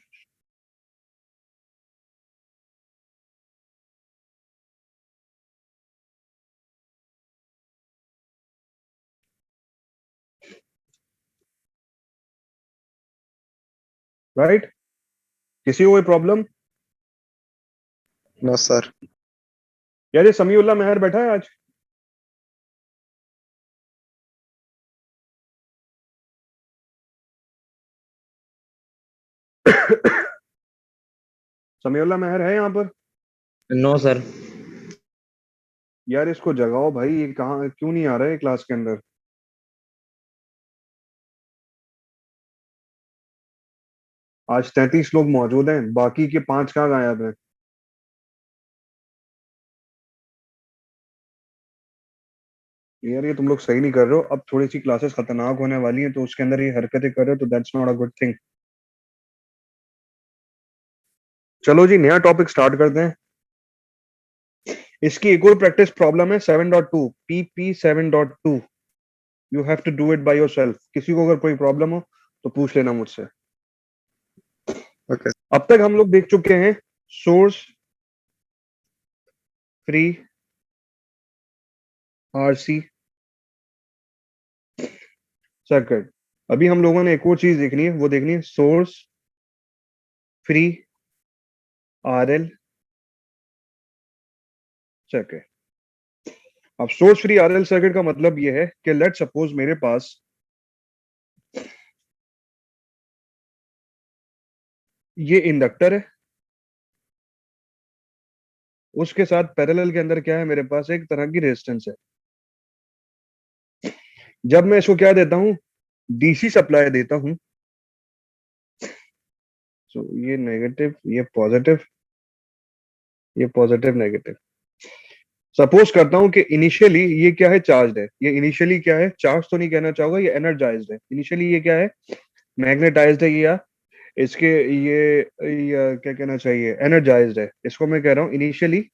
राइट, किसी को कोई प्रॉब्लम? No sir. यार ये समीउल्लाह मेहर बैठा है आज? समीउल्लाह मेहर है यहाँ पर? No sir. यार इसको जगाओ भाई, ये कहाँ क्यों नहीं आ रहा है क्लास के अंदर। आज 33 लोग मौजूद हैं, बाकी के 5 कहाँ गायब हैं? यार ये तुम लोग सही नहीं कर रहे हो। अब थोड़ी सी क्लासेस खतरनाक होने वाली हैं, तो उसके अंदर ये हरकतें कर रहे हो तो that's not a good thing. चलो जी नया टॉपिक स्टार्ट करते हैं। इसकी एक और प्रैक्टिस प्रॉब्लम है 7.2 PP 7.2। You have to do it by yourself. किसी को अगर कोई प्रॉब्लम हो तो पूछ लेना मुझसे। ओके। अब तक हम लोग देख चुके हैं सोर्स फ्री RC सर्किट। अभी हम लोगों ने एक और चीज देखनी है, वो देखनी है सोर्स फ्री RL सर्किट। अब सोर्स फ्री RL सर्किट का मतलब ये है कि लेट सपोज मेरे पास ये इंडक्टर है, उसके साथ पैरेलल के अंदर क्या है, मेरे पास एक तरह की रेजिस्टेंस है। जब मैं इसको क्या देता हूं डीसी सप्लाई देता हूं, तो ये नेगेटिव, ये पॉजिटिव नेगेटिव। सपोज करता हूं कि इनिशियली ये क्या है, चार्ज है। ये इनिशियली क्या है, चार्ज तो नहीं कहना चाहूंगा, ये एनर्जाइज्ड है। इनिशियली ये क्या है, मैग्नेटाइज्ड है, या इसके ये क्या कहना चाहिए, एनर्जाइज्ड है। इसको मैं कह रहा हूं इनिशियली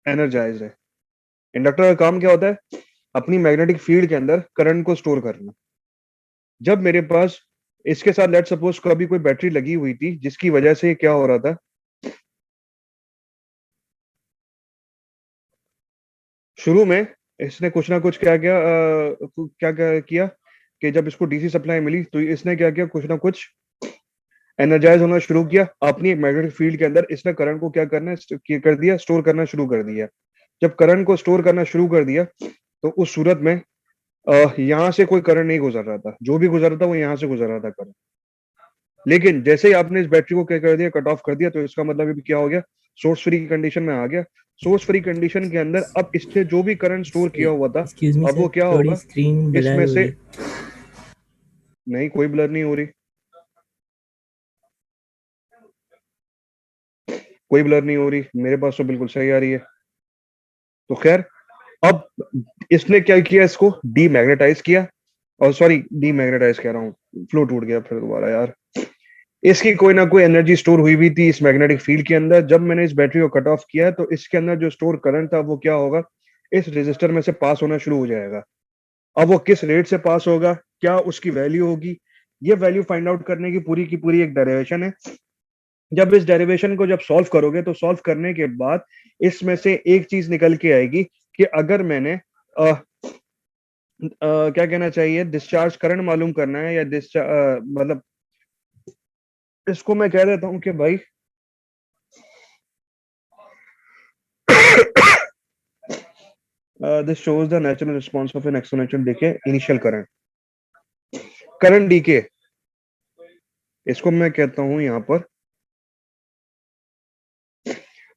एनर्जाइज्ड है। इंडक्टर का काम क्या होता है, अपनी मैग्नेटिक फील्ड के अंदर करंट को स्टोर करना। जब मेरे पास इसके साथ लेट सपोज कभी कोई बैटरी लगी हुई थी, जिसकी वजह से क्या हो रहा था, शुरू में इसने कुछ ना कुछ क्या किया कि जब इसको डीसी सप्लाई मिली तो इसने क्या किया, कुछ ना कुछ एनर्जाइज होना शुरू किया। अपनी मैग्नेटिक फील्ड के अंदर इसने करंट को क्या करना कर दिया, स्टोर करना शुरू कर दिया। जब करंट को स्टोर करना शुरू कर दिया तो उस सूरत में यहाँ से कोई करंट नहीं गुजर रहा था, जो भी गुजर रहा था वो यहाँ से गुजर रहा था करंट। लेकिन जैसे ही आपने इस बैटरी को क्या कर दिया, कट ऑफ कर दिया, तो इसका मतलब ये क्या हो गया, सोर्स फ्री कंडीशन में आ गया। सोर्स फ्री कंडीशन के अंदर अब इसने जो भी करंट स्टोर किया हुआ था, एक्सक्यूज मी अब वो सर, क्या थोड़ी होगा, स्क्रीन ब्लर इसमें हो से रही है। नहीं, कोई ब्लर नहीं हो रही, कोई ब्लर नहीं हो रही, मेरे पास तो बिल्कुल सही आ रही है। तो खैर, अब इसने क्या किया, इसको डीमैग्नेटाइज किया, और सॉरी डीमैग्नेटाइज कह रहा हूँ, फ्लो टूट गया फिर दोबारा यार। इसकी कोई ना कोई एनर्जी स्टोर हुई भी थी इस मैग्नेटिक फील्ड के अंदर। जब मैंने इस बैटरी को कट ऑफ किया तो इसके अंदर जो स्टोर करंट था वो क्या होगा, इस रेजिस्टर में से पास होना शुरू हो जाएगा। अब वो किस रेट से पास होगा, क्या उसकी वैल्यू होगी, ये वैल्यू फाइंड आउट करने की पूरी एक डेरिवेशन है। जब इस डेरिवेशन को जब सॉल्व करोगे तो सॉल्व करने के बाद इसमें से एक चीज निकल के आएगी कि अगर मैंने क्या कहना चाहिए, डिस्चार्ज करंट मालूम करना है, या डिस्चार्ज मतलब इसको मैं कह देता हूं कि भाई this shows the natural response of an exponential decay initial current decay. इसको मैं कहता हूं यहां पर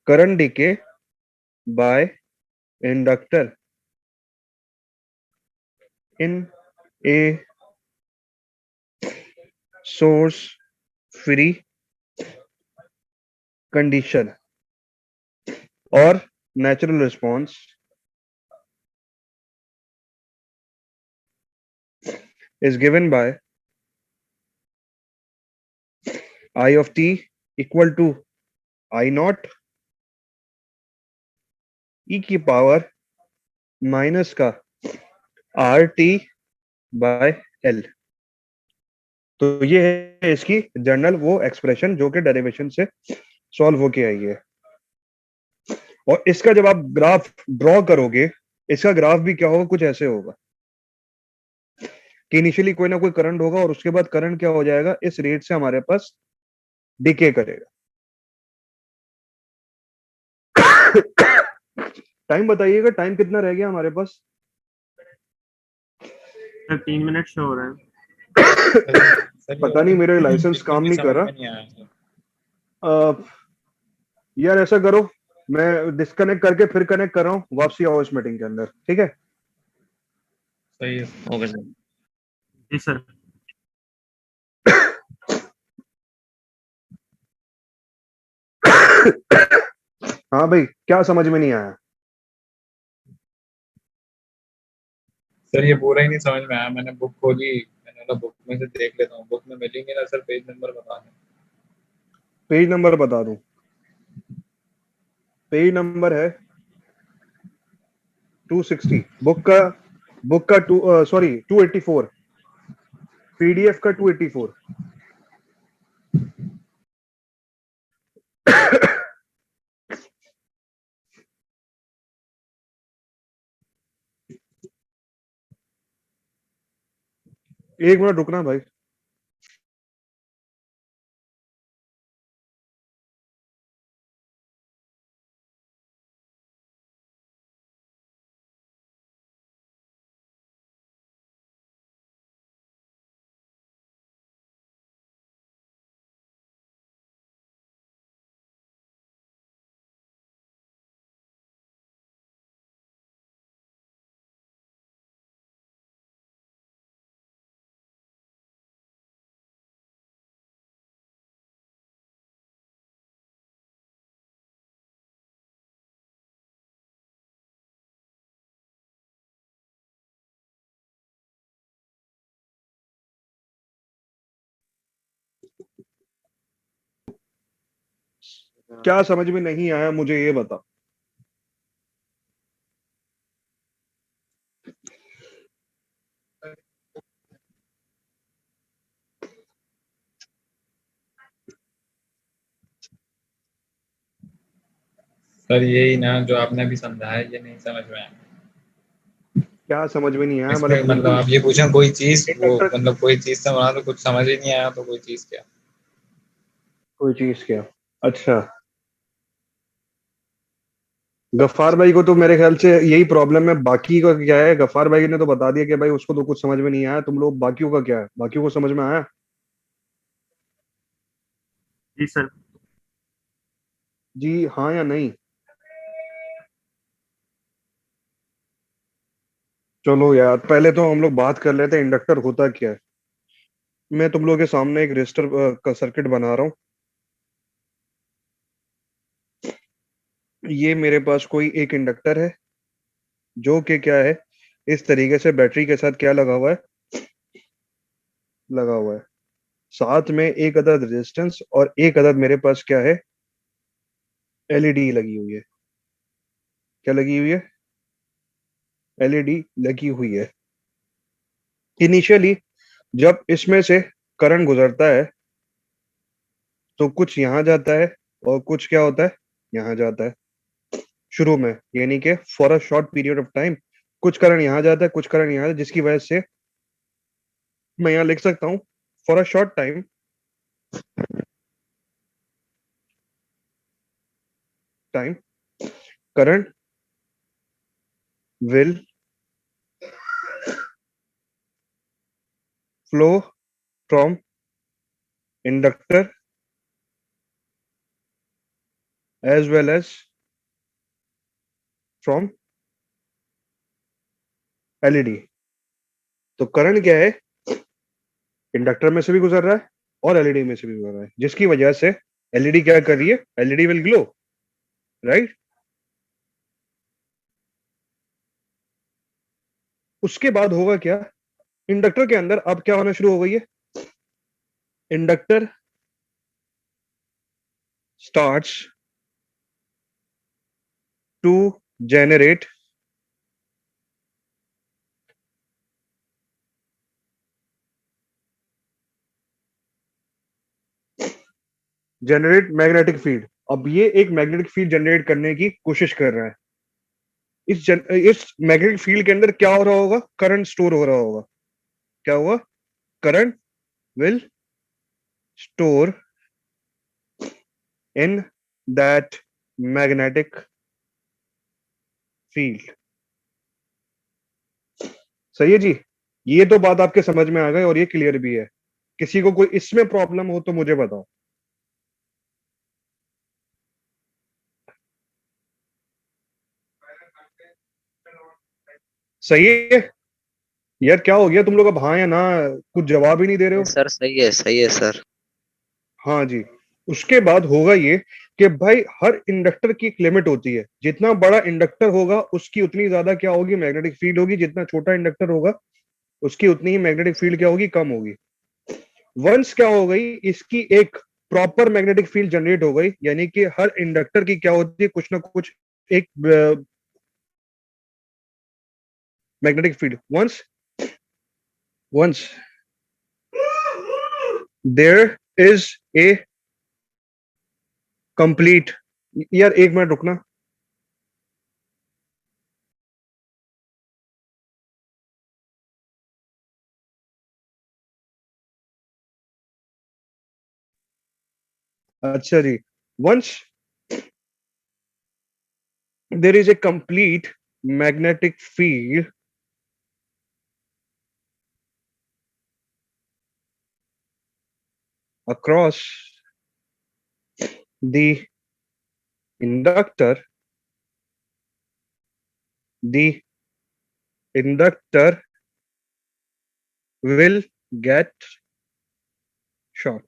current decay by inductor in a source free condition, और natural response is given by I of t equal to I naught e की power minus का R T by L. तो ये है इसकी जनरल वो एक्सप्रेशन जो कि डेरिवेशन से सॉल्व होके आई है। और इसका जब आप ग्राफ ड्रॉ करोगे, इसका ग्राफ भी क्या होगा, कुछ ऐसे होगा कि इनिशियली कोई ना कोई करंट होगा और उसके बाद करंट क्या हो जाएगा, इस रेट से हमारे पास डिके करेगा। टाइम बताइएगा, टाइम कितना रह गया हमारे पास? सर 3 मिनट शो हो रहे हैं। पता नहीं, मेरे लाइसेंस काम नहीं कर रहा। यार ऐसा करो, मैं डिस्कनेक्ट करके फिर कनेक्ट कर रहा हूँ, वापसी आओ इस मीटिंग के अंदर, ठीक है? सही है। Okay sir. जी सर। हाँ भाई, क्या समझ में नहीं आया? सर ये पूरा ही नहीं समझ में आया, मैंने बुक खोली, मैंने बोला बुक में से देख लेता हूँ, बुक में मिलेंगे ना सर, पेज नंबर बता दें। पेज नंबर बता दूं, पेज नंबर है 260, बुक का 284, पीडीएफ का 284। एक मिनट रुकना भाई। क्या समझ में नहीं आया मुझे ये बता। सर यही ना जो आपने अभी समझाया, ये नहीं समझ में आया। क्या समझ में नहीं आया इसमें मतलब मतलब बिल्कुल। आप ये पूछें कोई चीज, वो इंडक्टर, मतलब कोई चीज समझा तो कुछ समझ ही नहीं आया, तो कोई चीज क्या। कोई चीज क्या? अच्छा, गफ्फार भाई को तो मेरे ख्याल से यही प्रॉब्लम है। बाकी का क्या है, गफ्फार भाई ने तो बता दिया कि भाई उसको तो कुछ समझ में नहीं आया। तुम लोग बाकियों का क्या है, बाकियों को समझ में आया? जी सर। जी हाँ या नहीं? चलो यार, पहले तो हम लोग बात कर लेते हैं इंडक्टर होता क्या है। मैं तुम लोगों के सामने एक रेजिस्टर का सर्किट बना रहा हूँ। ये मेरे पास कोई एक इंडक्टर है जो कि क्या है, इस तरीके से बैटरी के साथ क्या लगा हुआ है, लगा हुआ है। साथ में एक अदद रेजिस्टेंस और एक अदद मेरे पास क्या है, एलईडी लगी हुई है। क्या लगी हुई है? एलईडी लगी हुई है। इनिशियली जब इसमें से करंट गुजरता है तो कुछ यहाँ जाता है और कुछ क्या होता है, यहाँ जाता है शुरू में, यानी कि for a short period of time कुछ करंट यहाँ जाता है, कुछ करंट यहाँ जाता है, जिसकी वजह से मैं यहाँ लिख सकता हूँ for a short time time current will flow from inductor as well as from LED. तो करंट क्या है, इंडक्टर में से भी गुजर रहा है और एलईडी में से भी गुजर रहा है, जिसकी वजह से एलईडी क्या कर रही है, एलईडी विल ग्लो, राइट। उसके बाद होगा क्या, इंडक्टर के अंदर अब क्या होना शुरू हो गई है, inductor starts to generate magnetic field. अब ये एक मैग्नेटिक फील्ड जनरेट करने की कोशिश कर रहा है। इस मैग्नेटिक फील्ड के अंदर क्या हो रहा होगा, करंट स्टोर हो रहा होगा। क्या हुआ, current will store in that magnetic field. सही है जी, ये तो बात आपके समझ में आ गई और ये क्लियर भी है। किसी को कोई इसमें प्रॉब्लम हो तो मुझे बताओ। सही है यार, क्या हो गया तुम लोग, अब हाँ या ना कुछ जवाब ही नहीं दे रहे नहीं हो। सर, सही है सर। हाँ जी। उसके बाद होगा ये कि भाई हर इंडक्टर की एक लिमिट होती है। जितना बड़ा इंडक्टर होगा उसकी उतनी ज्यादा क्या होगी, मैग्नेटिक फील्ड होगी। जितना छोटा इंडक्टर होगा उसकी उतनी ही मैग्नेटिक फील्ड क्या होगी, कम होगी। वंस क्या हो गई, इसकी एक प्रॉपर मैग्नेटिक फील्ड जनरेट हो गई, यानी कि हर इंडक्टर की क्या होती है, कुछ ना कुछ एक magnetic field. Once once there is a complete, यार एक मिनट रुकना। अच्छा जी, once there is a complete magnetic field across the inductor, the inductor will get short।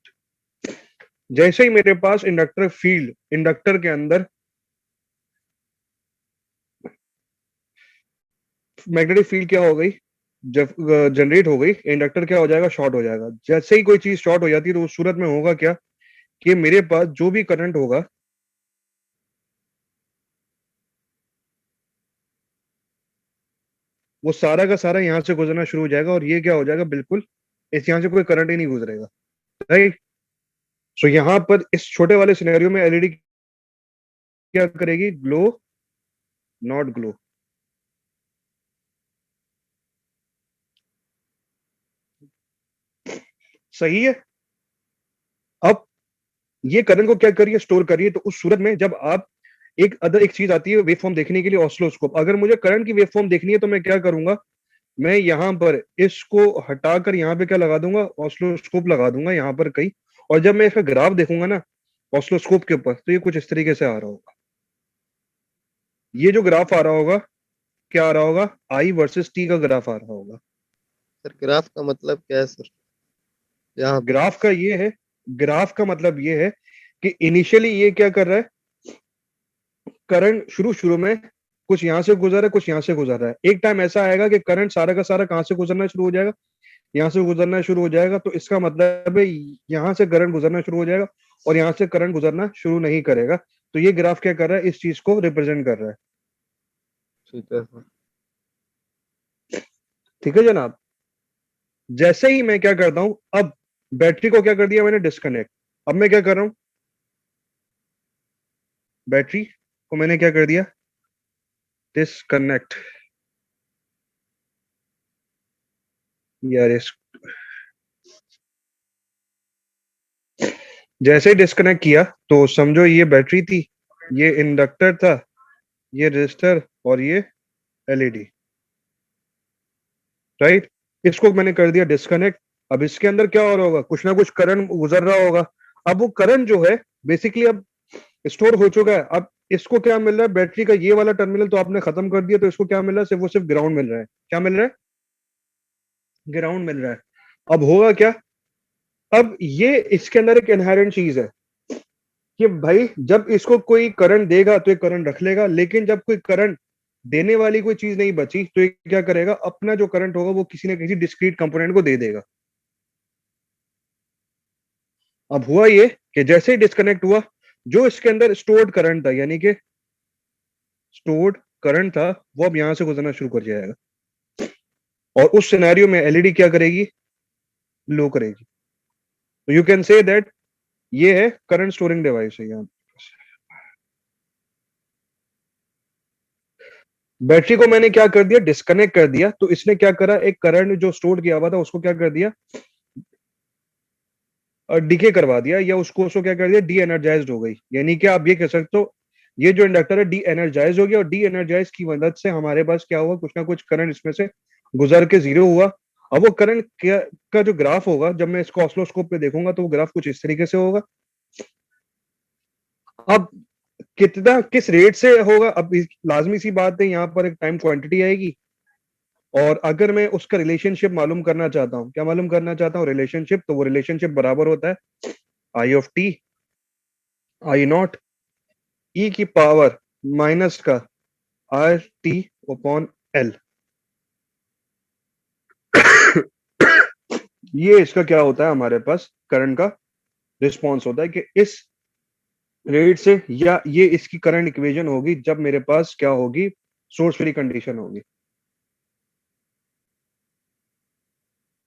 जैसे ही मेरे पास इंडक्टर फील्ड, इंडक्टर के अंदर मैग्नेटिक फील्ड क्या हो गई, जब जनरेट हो गई, इंडक्टर क्या हो जाएगा, शॉर्ट हो जाएगा। जैसे ही कोई चीज शॉर्ट हो जाती है तो उस सूरत में होगा क्या, कि मेरे पास जो भी करंट होगा वो सारा का सारा यहाँ से गुजरना शुरू हो जाएगा और ये क्या हो जाएगा, बिल्कुल इस यहाँ से कोई करंट ही नहीं गुजरेगा, राइट। सो यहाँ पर इस छोटे वाले सिनेरियो में एलईडी क्या करेगी, ग्लो नॉट ग्लो। सही है। अब ये करंट को क्या करिए, स्टोर करिए। तो उस सूरत में जब आप एक चीज आती है वेव फॉर्म देखने के लिए, ऑस्लोस्कोप। अगर मुझे करंट की वेव फॉर्म देखनी है तो मैं क्या करूंगा, मैं यहाँ पर इसको हटाकर यहाँ पे क्या लगा दूंगा, ऑस्लोस्कोप लगा दूंगा यहाँ पर कहीं। और जब मैं इसका ग्राफ देखूंगा ना ऑस्लोस्कोप के ऊपर, तो ये कुछ इस तरीके से आ रहा होगा। ये जो ग्राफ आ रहा होगा, क्या आ रहा होगा, आई वर्सेस टी का ग्राफ आ रहा होगा। सर ग्राफ का मतलब क्या है सर? यहाँ पे ग्राफ का ये है, ग्राफ का मतलब ये है कि इनिशियली ये क्या कर रहा है, करंट शुरू में कुछ यहां से गुजर रहा है, कुछ यहां से गुजर रहा है। एक टाइम ऐसा आएगा कि करंट सारा का सारा कहां से गुजरना शुरू हो जाएगा, यहाँ से गुजरना शुरू हो जाएगा। तो इसका मतलब है यहाँ से करंट गुजरना शुरू हो जाएगा और यहाँ से करंट गुजरना शुरू नहीं करेगा। तो ये ग्राफ क्या कर रहा है, इस चीज को रिप्रेजेंट कर रहा है। ठीक है सर। ठीक है जनाब। जैसे ही मैं क्या करता हूं, अब बैटरी को क्या कर दिया मैंने, डिस्कनेक्ट। अब मैं क्या कर रहा हूं, बैटरी को मैंने क्या कर दिया, डिस्कनेक्ट। यार इस जैसे ही डिस्कनेक्ट किया तो समझो ये बैटरी थी, ये इंडक्टर था, ये रेजिस्टर और ये एलईडी, राइट। इसको मैंने कर दिया डिस्कनेक्ट। अब इसके अंदर क्या हो रहा होगा, कुछ ना कुछ करंट गुजर रहा होगा। अब वो करंट जो है बेसिकली अब स्टोर हो चुका है। अब इसको क्या मिल रहा है, बैटरी का ये वाला टर्मिनल तो आपने खत्म कर दिया, तो इसको क्या मिल रहा है, सिर्फ वो सिर्फ ग्राउंड मिल रहा है। क्या मिल रहा है, ग्राउंड मिल रहा है। अब होगा क्या, अब ये इसके अंदर एक इनहेरेंट चीज है कि भाई जब इसको कोई करंट देगा तो ये करंट रख लेगा, लेकिन जब कोई करंट देने वाली कोई चीज नहीं बची तो ये क्या करेगा, अपना जो करंट होगा वो किसी न किसी डिस्क्रीट कंपोनेंट को दे देगा। अब हुआ ये कि जैसे ही डिस्कनेक्ट हुआ, जो इसके अंदर स्टोर्ड करंट था, यानी कि स्टोर्ड करंट था, वो अब यहां से गुजरना शुरू कर जाएगा। और उस सिनेरियो में एलईडी क्या करेगी, लो करेगी। तो यू कैन से दैट ये है करंट स्टोरिंग डिवाइस है। यहाँ बैटरी को मैंने क्या कर दिया, डिस्कनेक्ट कर दिया। तो इसने क्या करा, एक करंट जो स्टोर किया हुआ था उसको क्या कर दिया, डीके करवा दिया, या उसको क्या कर दिया, डी एनर्जाइज्ड हो गई। यानी कि आप ये कह सकते हो ये जो इंडक्टर है डी एनर्जाइज हो गया, और डी एनर्जाइज की मदद से हमारे पास क्या हुआ, कुछ ना कुछ करंट इसमें से गुजर के जीरो हुआ। अब वो करंट का जो ग्राफ होगा, जब मैं इसको ऑस्लोस्कोप पे देखूंगा तो वो ग्राफ कुछ इस तरीके से होगा। अब कितना किस रेट से होगा, अब लाजमी सी बात है, यहाँ पर एक टाइम क्वांटिटी आएगी। और अगर मैं उसका रिलेशनशिप मालूम करना चाहता हूँ, क्या मालूम करना चाहता हूँ, रिलेशनशिप, तो वो रिलेशनशिप बराबर होता है आई of T I naught E की पावर माइनस का आर टी अपॉन एल। ये इसका क्या होता है, हमारे पास करंट का रिस्पॉन्स होता है कि इस रेट से, या ये इसकी करंट इक्वेशन होगी जब मेरे पास क्या होगी, सोर्स फ्री कंडीशन होगी।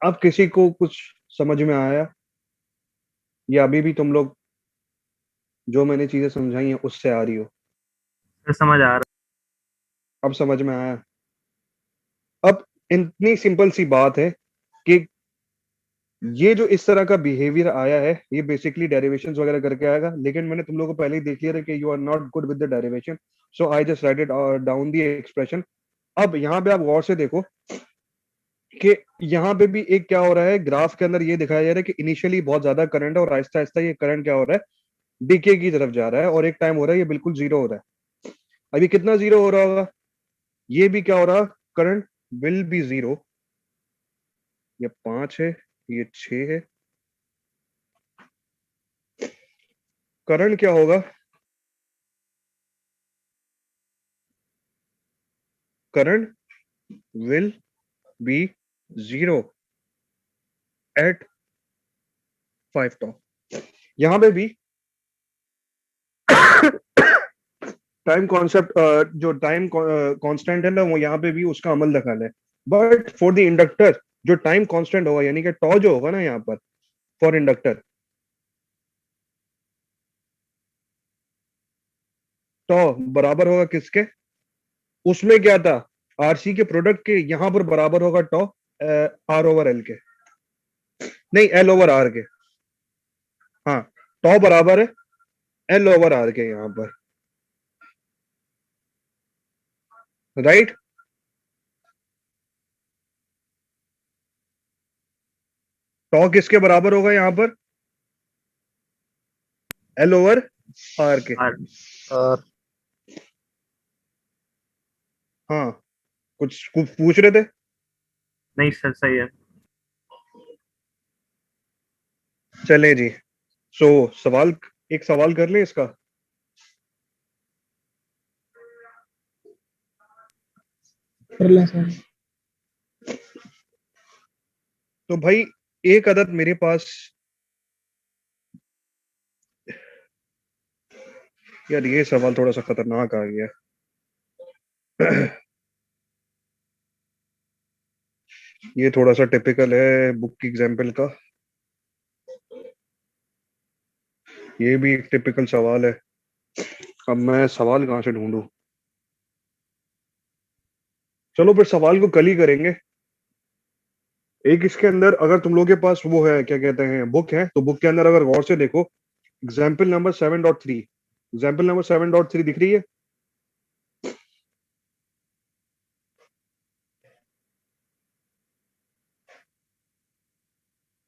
अब किसी को कुछ समझ में आया, या अभी भी तुम लोग जो मैंने चीजें समझाई हैं उससे आ रही हो? सर समझ आ रहा अब समझ में आया। अब इतनी सिंपल सी बात है कि ये जो इस तरह का बिहेवियर आया है, ये बेसिकली डेरिवेशंस वगैरह करके आएगा। लेकिन मैंने तुम लोगों को पहले ही देख लिया था कि you are not good with the derivation, so I just write it down the expression. अब यहाँ पे आप गौर से देखो कि यहाँ पे भी एक क्या हो रहा है, ग्राफ के अंदर ये दिखाया जा रहा है कि इनिशियली बहुत ज्यादा करंट है और आहिस्ता आहिस्ता ये करंट क्या हो रहा है, डीके की तरफ जा रहा है। और एक टाइम हो रहा है ये बिल्कुल जीरो हो रहा है। अभी कितना जीरो हो रहा होगा, ये भी क्या हो रहा, करंट विल बी जीरो। ये 5 है, ये 6 है। करंट क्या होगा, current will be zero at 5 tau. यहां पे भी टाइम कॉन्सेप्ट, जो टाइम कांस्टेंट है ना, वो यहाँ पे भी उसका अमल दखल है। बट फॉर द इंडक्टर जो टाइम कांस्टेंट होगा, यानी कि टॉ जो होगा ना यहाँ पर फॉर इंडक्टर, टॉ बराबर होगा किसके, उसमें क्या था, आरसी के प्रोडक्ट के, यहां पर बराबर होगा टॉ आर ओवर एल के, नहीं एल ओवर आर के, हाँ टॉ बराबर है एल ओवर आर के यहां पर, राइट। टॉ किसके बराबर होगा यहाँ पर, एल ओवर आर के। आर और हाँ कुछ पूछ रहे थे। नहीं सर, सही है। चले जी, सो सवाल, एक सवाल कर ले इसका। कर लें सर। तो भाई एक अदद मेरे पास, यार ये सवाल थोड़ा सा खतरनाक आ गया। ये थोड़ा सा टिपिकल है बुक की एग्जाम्पल का, ये भी एक टिपिकल सवाल है। अब मैं सवाल कहां से ढूंढूं, चलो फिर सवाल को कल ही करेंगे। एक इसके अंदर अगर तुम लोगों के पास वो है, क्या कहते हैं, बुक है, तो बुक के अंदर अगर गौर से देखो, एग्जाम्पल नंबर 7.3, एग्जाम्पल नंबर 7.3 दिख रही है।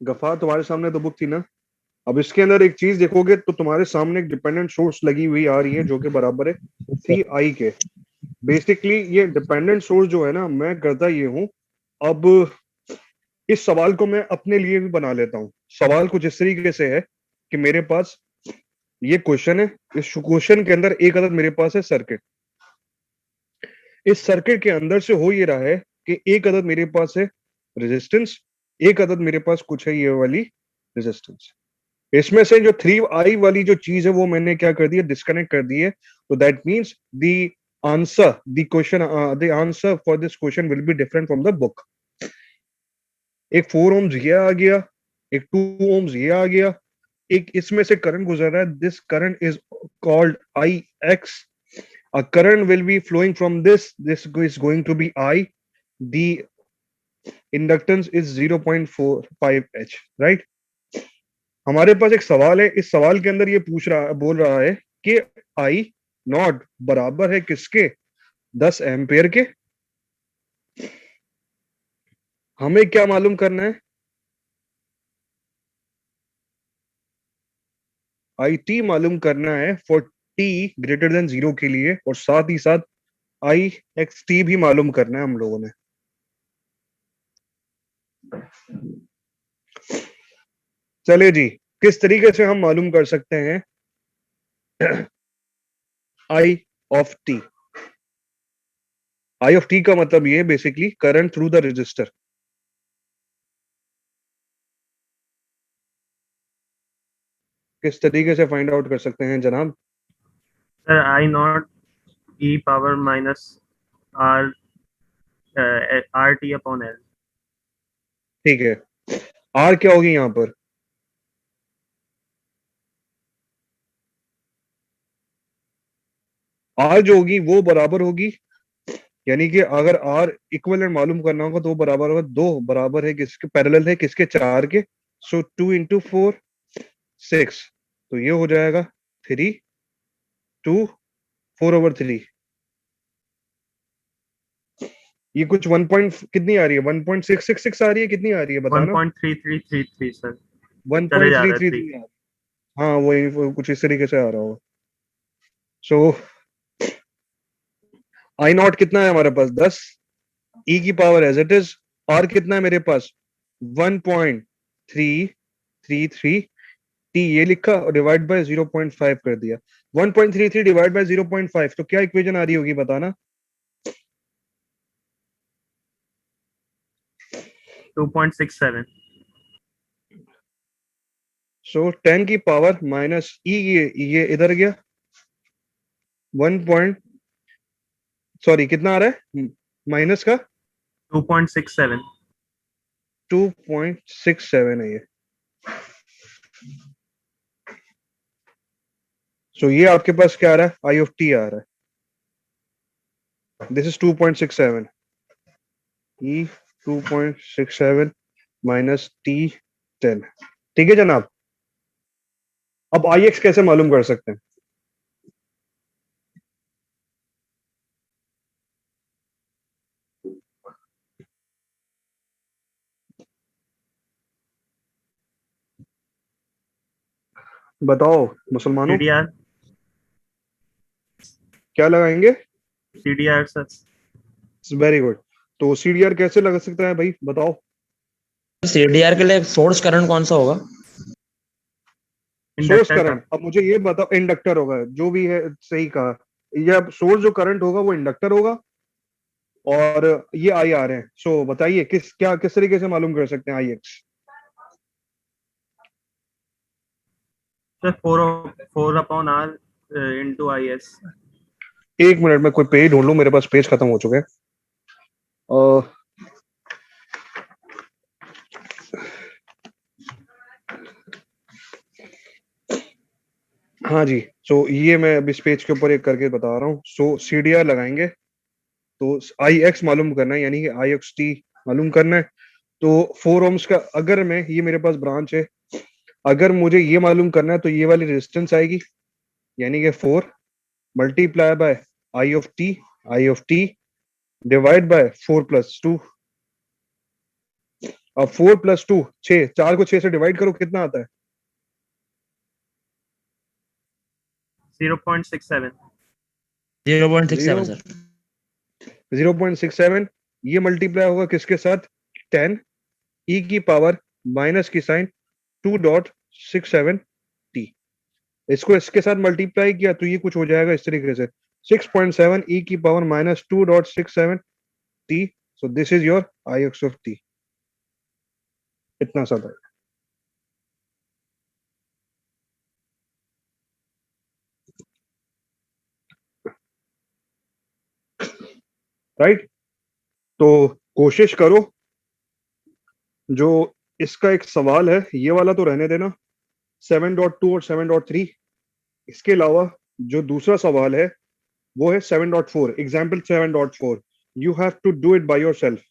गफा तुम्हारे सामने तो बुक थी ना। अब इसके अंदर एक चीज देखोगे तो तुम्हारे सामने एक डिपेंडेंट सोर्स लगी हुई आ रही है जो कि बराबर है सी आई के। बेसिकली ये डिपेंडेंट सोर्स जो है ना, मैं करता ये हूं, अब इस सवाल को मैं अपने लिए भी बना लेता हूं। सवाल कुछ इस तरीके से है कि मेरे पास ये क्वेश्चन है, इस क्वेश्चन के अंदर एक अदद मेरे पास है सर्किट, इस सर्किट के अंदर से हो ये रहा है कि एक अदद मेरे पास है रेजिस्टेंस, एक अदद मेरे पास कुछ है ये वाली रेजिस्टेंस। इसमें से जो 3i वाली जो चीज है वो मैंने क्या कर दिया, डिस्कनेक्ट कर दी है। तो that means the answer, the question, the answer for this question will be different from the book. एक 4 ohms ये आ गया, एक 2 ohms ये आ गया, एक इसमें से करंट गुजर रहा है, this current is called I x. A current will be flowing from this is going to be I, the inductance is 0.45h, right। हमारे पास एक सवाल है, इस सवाल के अंदर ये बोल रहा है कि I नॉट बराबर है किसके, 10 एम्पेयर के। हमें क्या मालूम करना है, आई टी मालूम करना है फॉर टी ग्रेटर देन 0 के लिए, और साथ ही साथ आई एक्स टी भी मालूम करना है हम लोगों ने। चले जी, किस तरीके से हम मालूम कर सकते हैं I of T. I of T का मतलब ये basically current through the resistor. किस तरीके से फाइंड आउट कर सकते हैं जनाब। Sir I naught e power minus R R T upon L. ठीक है, आर क्या होगी यहां पर, आर जो होगी वो बराबर होगी, यानी कि अगर आर इक्विवेलेंट मालूम करना होगा तो वो बराबर होगा, दो बराबर है किसके, पैरेलल है किसके, 4 के। सो 2 इंटू 4 6, तो ये हो जाएगा 3 2 4/3। ये कुछ 1 पॉइंट कितनी आ रही है, 1.666 आ रही है, कितनी आ रही है बताना। 1.3333 सर। 1.333। हाँ वो कुछ इस तरीके से आ रहा होगा। सो आई नॉट कितना है हमारे पास, 10 ई की power as it is. R कितना है मेरे पास, 1.333 टी ये लिखा और डिवाइड बाय 0.5 कर दिया। 1.33 डिवाइड बाय 0.5, तो क्या इक्वेशन आ रही होगी बताना। 2.67। सो 10 की पावर माइनस ई, ये इधर गया 1 पॉइंट, सॉरी कितना आ रहा है माइनस का 2.67. 2.67 है ये। सो ये आपके पास क्या आ रहा है? आई ऑफ टी आ रहा है। This is 2.67 E 2.67 minus T 10। ठीक है जनाब। अब आई एक्स कैसे मालूम कर सकते हैं? बताओ मुसलमानों, CDR. क्या लगाएंगे? CDR sir. Very good. तो सीडीआर कैसे लगा सकता है भाई, बताओ? सीडीआर के लिए सोर्स करंट कौन सा होगा? सोर्स इंडक्टर करंट, अब मुझे ये बताओ, इंडक्टर होगा जो भी है, सही कहा। या सोर्स जो करंट होगा वो इंडक्टर होगा, और ये आई आ रहे हैं। सो बताइए किस तरीके से मालूम कर सकते हैं I X? Sir 4/R into IS. एक मिनट में कोई पेज ढूंढ लूं, मेरे पास पेज खत्म हो चुके हैं। हाँ जी, सो ये मैं अब इस पेज के ऊपर एक करके बता रहा हूँ। सो सीडीआर लगाएंगे तो आई एक्स मालूम करना है, यानी कि आई एक्स टी मालूम करना है। तो 4 ohms का, अगर मैं, ये मेरे पास ब्रांच है, अगर मुझे ये मालूम करना है तो ये वाली रेजिस्टेंस आएगी, यानी कि 4 multiply bye I of T divide bye 4+2। अब 4+2 6, 4 को 6 से डिवाइड करो, कितना आता है? 0.67. 0.67 सर। 0.67। ये मल्टीप्लाई होगा किसके साथ? 10 ई की पावर माइनस की साइन 2.67 टी। इसको इसके साथ मल्टीप्लाई किया तो ये कुछ हो जाएगा इस तरीके से, 6.7 ई की power minus 2.67 T. So this is your I x of T. इतना सा था। राइट। तो कोशिश करो, जो इसका एक सवाल है ये वाला तो रहने देना, 7.2 और 7.3। इसके अलावा जो दूसरा सवाल है वो है 7.4, example 7.4। You have to do it by yourself.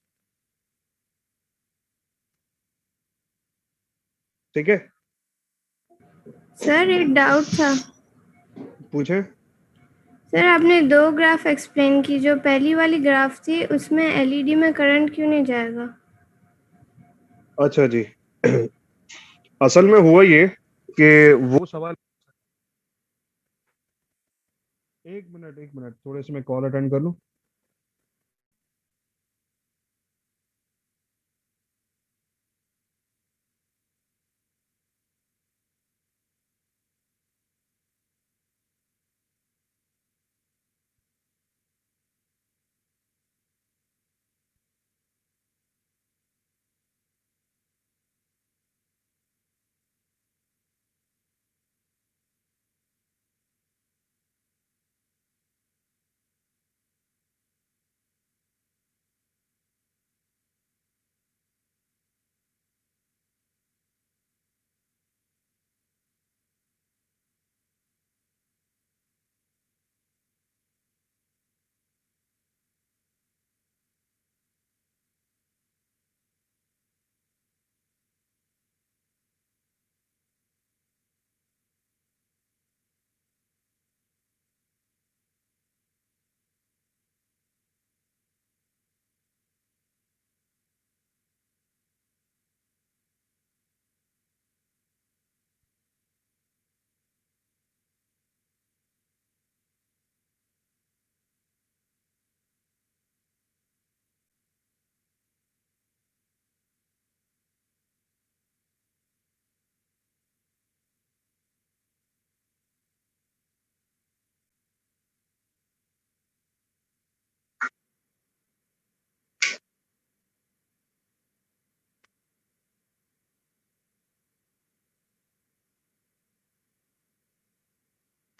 ठीक है, सर एक डाउट था। पूछे। सर आपने 2 ग्राफ एक्सप्लेन की, जो पहली वाली ग्राफ थी उसमें एलईडी में करंट क्यों नहीं जाएगा? अच्छा जी। असल में हुआ ये कि वो सवाल, एक मिनट थोड़े से मैं कॉल अटेंड कर लूं।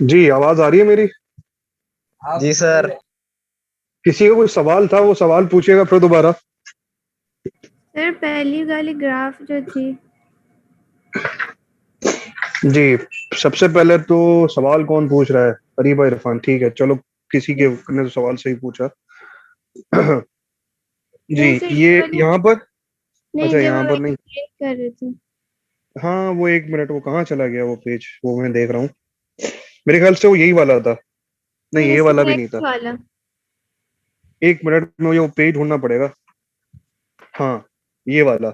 जी, आवाज आ रही है मेरी? जी सर। किसी का कोई सवाल था, वो सवाल पूछिएगा फिर दोबारा। सर पहली वाली ग्राफ जो थी, जी, सबसे पहले तो सवाल कौन पूछ रहा है? अरीबा इरफान, ठीक है, चलो किसी के ने तो सवाल सही पूछा। जी, नहीं सर ये वाली यहाँ पर, नहीं, अच्छा जब यहाँ आप पर नहीं, एक्सप्लेन कर रहे थे। हाँ वो एक मिनट, वो कहाँ चला गया वो पेज, वो मैं देख रहा हूँ। मेरे ख्याल से वो यही वाला था, नहीं नहीं ये वाला सर भी नहीं था। नेक्स्ट वाला। एक मिनट में मुझे वो पेज ढूंढना पड़ेगा। हाँ, ये वाला,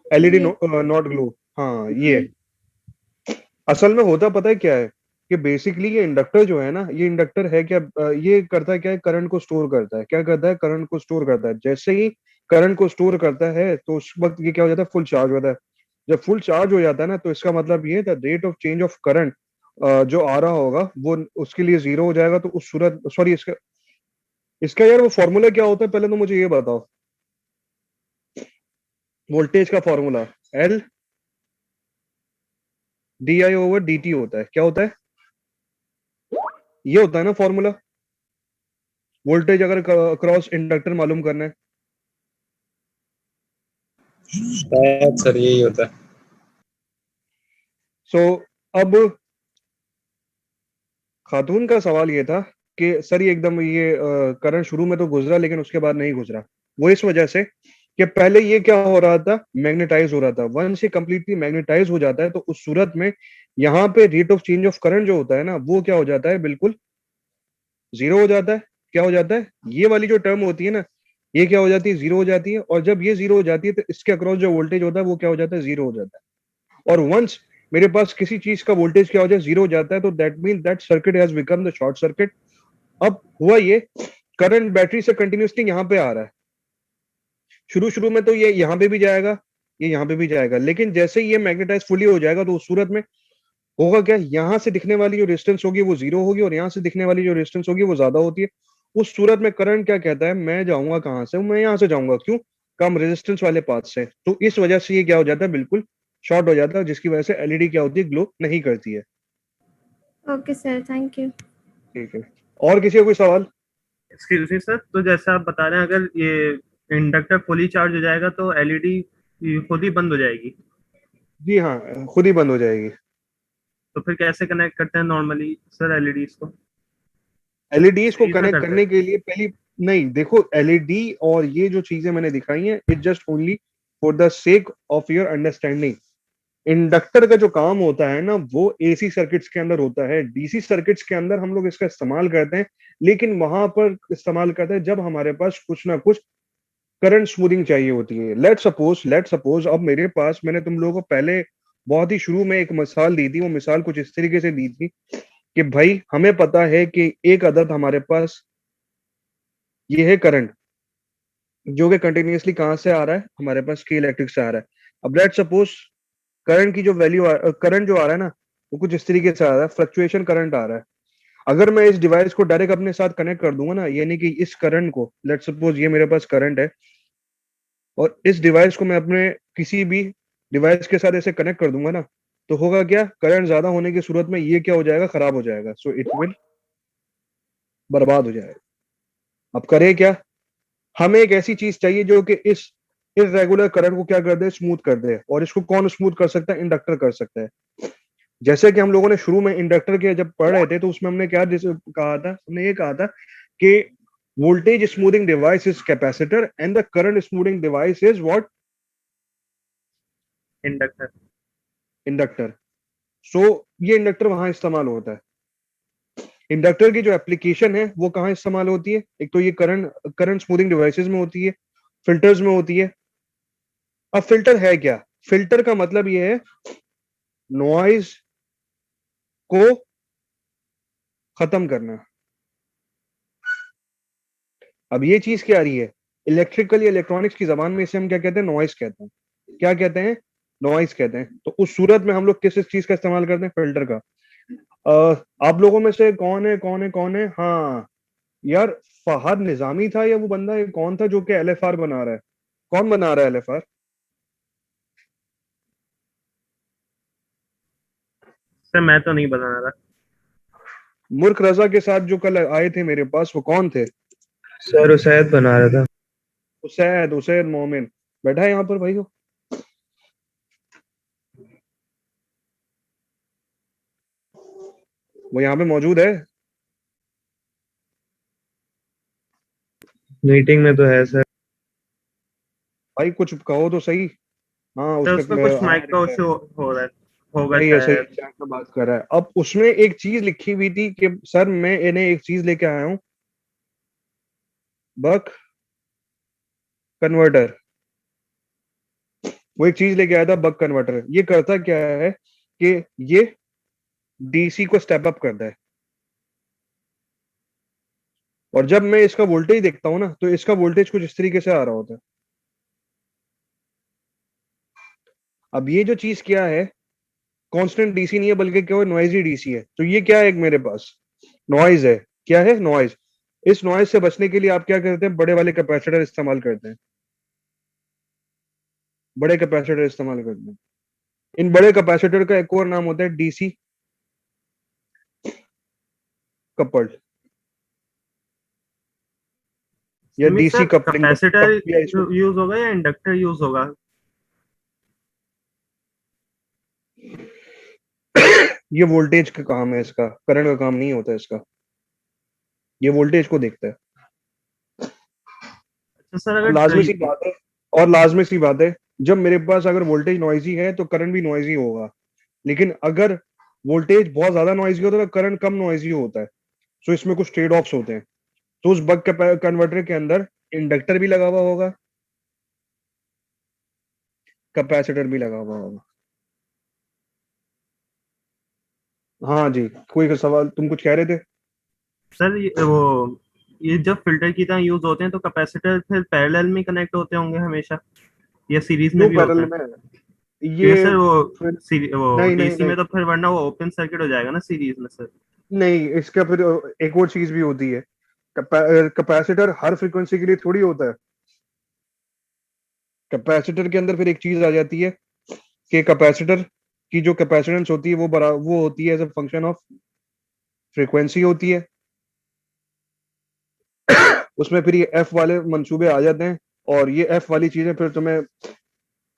एलईडी जी नॉट ग्लो, हाँ ये। जी असल में होता पता है क्या है, कि बेसिकली ये इंडक्टर जो है ना, ये इंडक्टर है क्या, ये करता है क्या है, करंट को स्टोर करता है। क्या करता है? करंट को स्टोर करता है। जैसे ही करंट को स्टोर करता है तो उस वक्त ये क्या हो जाता है, फुल चार्ज होता है। जब फुल चार्ज हो जाता है ना, तो इसका मतलब ये the rate of change of current जो आ रहा होगा वो उसके लिए जीरो हो जाएगा। तो उस सूरत, सॉरी, इसका इसका यार वो फॉर्मूला क्या होता है, पहले तो मुझे ये बताओ। वोल्टेज का formula L D I over D T होता है। क्या होता है? ये होता है ना फॉर्मूला, वोल्टेज अगर क्रॉस इंडक्टर मालूम करना है। शायद सर यही होता है। सो अब खातून का सवाल ये था कि सर ये एकदम ये करंट शुरू में तो गुजरा लेकिन उसके बाद नहीं गुजरा। वो इस वजह से कि पहले ये क्या हो रहा था, मैग्नेटाइज हो रहा था। वंस ये कंप्लीटली मैग्नेटाइज हो जाता है तो उस सूरत में यहाँ पे rate of change of current जो होता है ना, वो क्या हो जाता है, बिल्कुल जीरो हो जाता है। क्या हो जाता है? ये वाली जो टर्म होती है ना, ये क्या हो जाती है, जीरो हो जाती है। और जब ये जीरो हो जाती है तो इसके अक्रॉस जो वोल्टेज होता है वो क्या हो जाता है, जीरो हो जाता है। और वंस मेरे पास किसी चीज का वोल्टेज क्या हो जाए, जीरो हो जाता है, तो that mean that circuit has become the short circuit. अब हुआ ये, करंट बैटरी से कंटिन्यूसली यहाँ पे आ रहा है। शुरू शुरू में तो ये यहाँ पे भी जाएगा, ये यहाँ पे भी जाएगा, लेकिन जैसे ही ये मैग्नेटाइज फुली हो जाएगा तो उस सूरत में होगा क्या, यहाँ से दिखने वाली जो रेजिस्टेंस होगी वो जीरो होगी और यहाँ से दिखने वाली जो रेजिस्टेंस होगी वो ज्यादा होती है। उस सूरत में करंट क्या कहता है, मैं जाऊंगा कहाँ से, मैं यहाँ से जाऊंगा। क्यों? कम रेजिस्टेंस वाले पाथ से। तो इस वजह से ये क्या हो जाता है, बिल्कुल शॉर्ट हो जाता है, जिसकी वजह से एलईडी क्या होती है, ग्लो नहीं करती है। Okay sir, thank you. ठीक है, और किसी का कोई सवाल? एक्सक्यूज मी सर, तो जैसा आप बता रहे हैं, अगर ये इंडक्टर फुली चार्ज हो जाएगा तो एलईडी खुद ही बंद हो जाएगी, जी हाँ, खुद ही बंद हो जाएगी। तो फिर कैसे कनेक्ट करते हैं नॉर्मली सर एलईडीज को? एलईडीज को सीरीज में कनेक्ट करते करने हैं? के लिए पहली, नहीं देखो, एलईडी और ये जो चीजें मैंने दिखाई हैं, it just only for the sake of your understanding. Inductor का जो काम होता है ना, वो एसी सर्किट्स के अंदर होता है। डीसी सर्किट्स के अंदर हम लोग इसका इस्तेमाल करते हैं, लेकिन वहां पर इस्तेमाल करते हैं जब हमारे पास कुछ ना कुछ करंट स्मूथिंग चाहिए होती है। लेट सपोज अब मेरे पास, मैंने तुम लोगों को पहले बहुत ही शुरू में एक मिसाल दी थी। वो मिसाल कुछ इस तरीके से दी थी कि भाई हमें पता है कि एक अदद हमारे पास ये है करंट, जो कि कंटिन्यूअसली कहाँ से आ रहा है, हमारे पास के इलेक्ट्रिक से आ रहा है। अब लेट सपोज करंट की जो वैल्यू, करंट जो आ रहा है ना, वो कुछ इस तरीके से आ रहा है, फ्लक्चुएशन करंट आ रहा है। अगर मैं इस डिवाइस को डायरेक्ट अपने साथ कनेक्ट कर दूंगा ना, यानी कि इस करंट को, लेट सपोज ये मेरे पास करंट है और इस डिवाइस को मैं अपने किसी भी डिवाइस के साथ ऐसे कनेक्ट कर दूंगा ना, तो होगा क्या, करंट ज्यादा होने की सूरत में ये क्या हो जाएगा, खराब हो जाएगा। सो इट विल बर्बाद हो जाएगा। अब करें क्या, हमें एक ऐसी चीज चाहिए जो कि इस इरेगुलर करंट को क्या कर दे, स्मूथ कर दे। और इसको कौन स्मूथ कर सकता है, इंडक्टर कर सकता है। जैसे कि हम लोगों ने शुरू में इंडक्टर के जब पढ़ रहे थे तो उसमें हमने क्या कहा था, हमने ये कहा था कि voltage smoothing device is capacitor and the current smoothing device is what, inductor. Inductor. So ये इंडक्टर वहां इस्तेमाल होता है। इंडक्टर की जो एप्लीकेशन है वो कहाँ इस्तेमाल होती है, एक तो ये करंट करंट स्मूथिंग डिवाइसेस में होती है, फिल्टर्स में होती है। अब फिल्टर है क्या, फिल्टर का मतलब ये है नॉइज को खत्म करना। अब ये चीज क्या आ रही है, इलेक्ट्रिकल या इलेक्ट्रॉनिक्स की जबान में इसे हम क्या कहते हैं, नॉइज कहते हैं। क्या कहते हैं, नॉइज कहते हैं। तो उस सूरत में हम लोग किस चीज का इस्तेमाल करते हैं, फिल्टर का। आप लोगों में से कौन है, हाँ यार, फहद निजामी था या वो बंदा कौन था जो कि एलएफआर बना रहा है, कौन बना रहा है एलएफआर? सर मैं तो नहीं बता रहा। मुर्ख रजा के साथ जो कल आए थे मेरे पास, वो कौन थे? सर उसैद बना रहा था। उसैद, उसैद मोमिन। बैठा है यहाँ पर भाई को? वो यहाँ पे मौजूद है? मीटिंग में तो है सर। भाई कुछ कहो तो सही। हाँ सर उसका उसका कुछ माइक का हाँ, इशू हो रहा है, होगा सही है, सही है, शायद। क्या क्या बात कर रहा है। अब उसमें एक चीज लिखी हुई थी कि सर मैं इन्हें एक चीज लेके आया हूँ, बक कन्वर्टर। वो एक चीज लेके आया था, बक कन्वर्टर। ये करता क्या है कि ये डीसी को स्टेप अप करता है, और जब मैं इसका वोल्टेज देखता हूँ ना, तो इसका वोल्टेज कुछ इस तरीके से आ रहा होता है। अब ये जो चीज क्या है, कांस्टेंट डीसी नहीं है, बल्कि क्या है, नॉइजी डीसी है। तो ये क्या है, एक मेरे पास नॉइज है। क्या है? नॉइज। इस नॉइज से बचने के लिए आप क्या करते हैं, बड़े वाले कैपेसिटर इस्तेमाल करते हैं। बड़े कैपेसिटर इस्तेमाल करते हैं। इन बड़े कैपेसिटर का एक और नाम होता है डीसी कपल्ड, या डीसी सर कपलिंग कैपेसिटर या इसको। यूज होगा या इंडक्टर यूज होगा? ये वोल्टेज का काम है इसका, करंट का काम नहीं होता इसका। ये वोल्टेज को देखता है। अच्छा सर, और अगर लाजमी सी बात है, और लाजमी सी बात है, जब मेरे पास अगर वोल्टेज नॉइजी है तो करंट भी नॉइजी होगा। लेकिन अगर वोल्टेज बहुत ज्यादा नॉइजी होता है तो करंट कम नॉइजी होता है। सो इसमें कुछ ट्रेड ऑफ्स होते हैं। तो उस बक कन्वर्टर के अंदर इंडक्टर भी लगा हुआ होगा, कैपेसिटर भी लगा हुआ होगा। हाँ जी, कोई सवाल? तुम कुछ कह रहे थे? सर ये जब फिल्टर की तरह यूज होते हैं तो कैपेसिटर फिर पैरेलल में कनेक्ट होते होंगे हमेशा, या सीरीज में क्यों भी होता पैरेलल है? में? क्योंकि ये सर फिर वो नहीं नहीं डीसी नहीं में तो फिर वरना वो ओपन सर्किट हो जाएगा ना सीरीज में सर। नहीं, इसका फिर एक और चीज भी होती है। कैपेसिटर हर फ्रीक्वेंसी के लिए थोड़ी होता है। कैपेसिटर के अंदर फिर एक चीज आ जाती है कि कैपेसिटर की जो कैपेसिटेंस होती है वो होती है as a function of frequency होती है। उसमें फिर ये एफ वाले मंसूबे आ जाते हैं, और ये एफ वाली चीजें फिर तुम्हें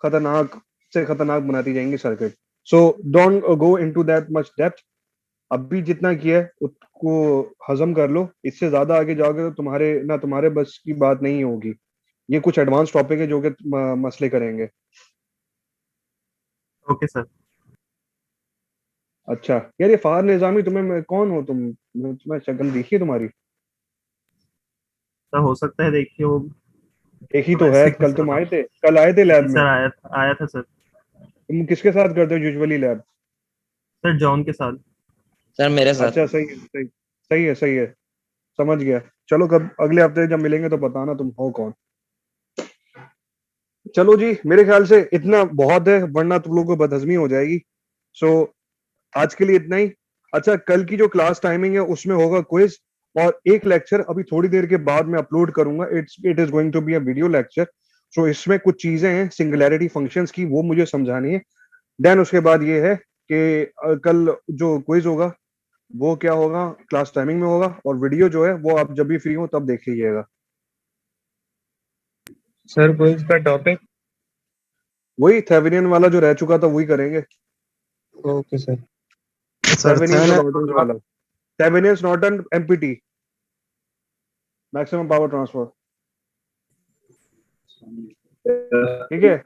खतरनाक से खतरनाक बनाती जाएंगी circuit. So don't go into that much depth. अभी जितना किया है उसको हजम कर लो। इससे ज्यादा आगे जाओगे तो तुम्हारे बस की बात नहीं होगी। ये कुछ एडवांस टॉपिक है जो कि मसले करेंगे। Okay sir. अच्छा यार, ये फार निजामी कौन हो तुम? तुम्हें शक्ल देखी है तुम्हारी? सर हो सकता है, देखिए वो देखी तो है, वैसे कल किस तुम आए थे, कल आए थे लैब जी में। सर, आया था सर। तुम किसके साथ करते हो यूजुअली लैब? सर जॉन के साथ। सर मेरे साथ। अच्छा, सही है, सही। सही है, सही है। समझ गया। चलो, कब अगले हफ्ते जब मिलेंगे तो बताना तुम हो कौन। चलो जी, मेरे ख्याल से इतना बहुत है, वरना तुम लोगों को बदहजमी हो जाएगी। सो आज के लिए इतना ही। अच्छा, कल की जो क्लास टाइमिंग है उसमें होगा क्विज, और एक लेक्चर अभी थोड़ी देर के बाद मैं अपलोड करूंगा। It is going to be a video lecture. So इसमें कुछ चीजें हैं सिंगुलैरिटी फंक्शंस की, वो मुझे समझानी है। देन उसके बाद ये है कि कल जो क्विज होगा वो क्या होगा, क्लास टाइमिंग में होगा, और वीडियो जो है वो आप जब भी फ्री हो तब देख लीजिएगा। सर कोई इसका टॉपिक? वही थेवेनिन वाला जो रह चुका था वही करेंगे। Okay sir. थेवेनिन और नॉर्टन वाला। Thevenin Norton empty, maximum power transfer. ठीक है।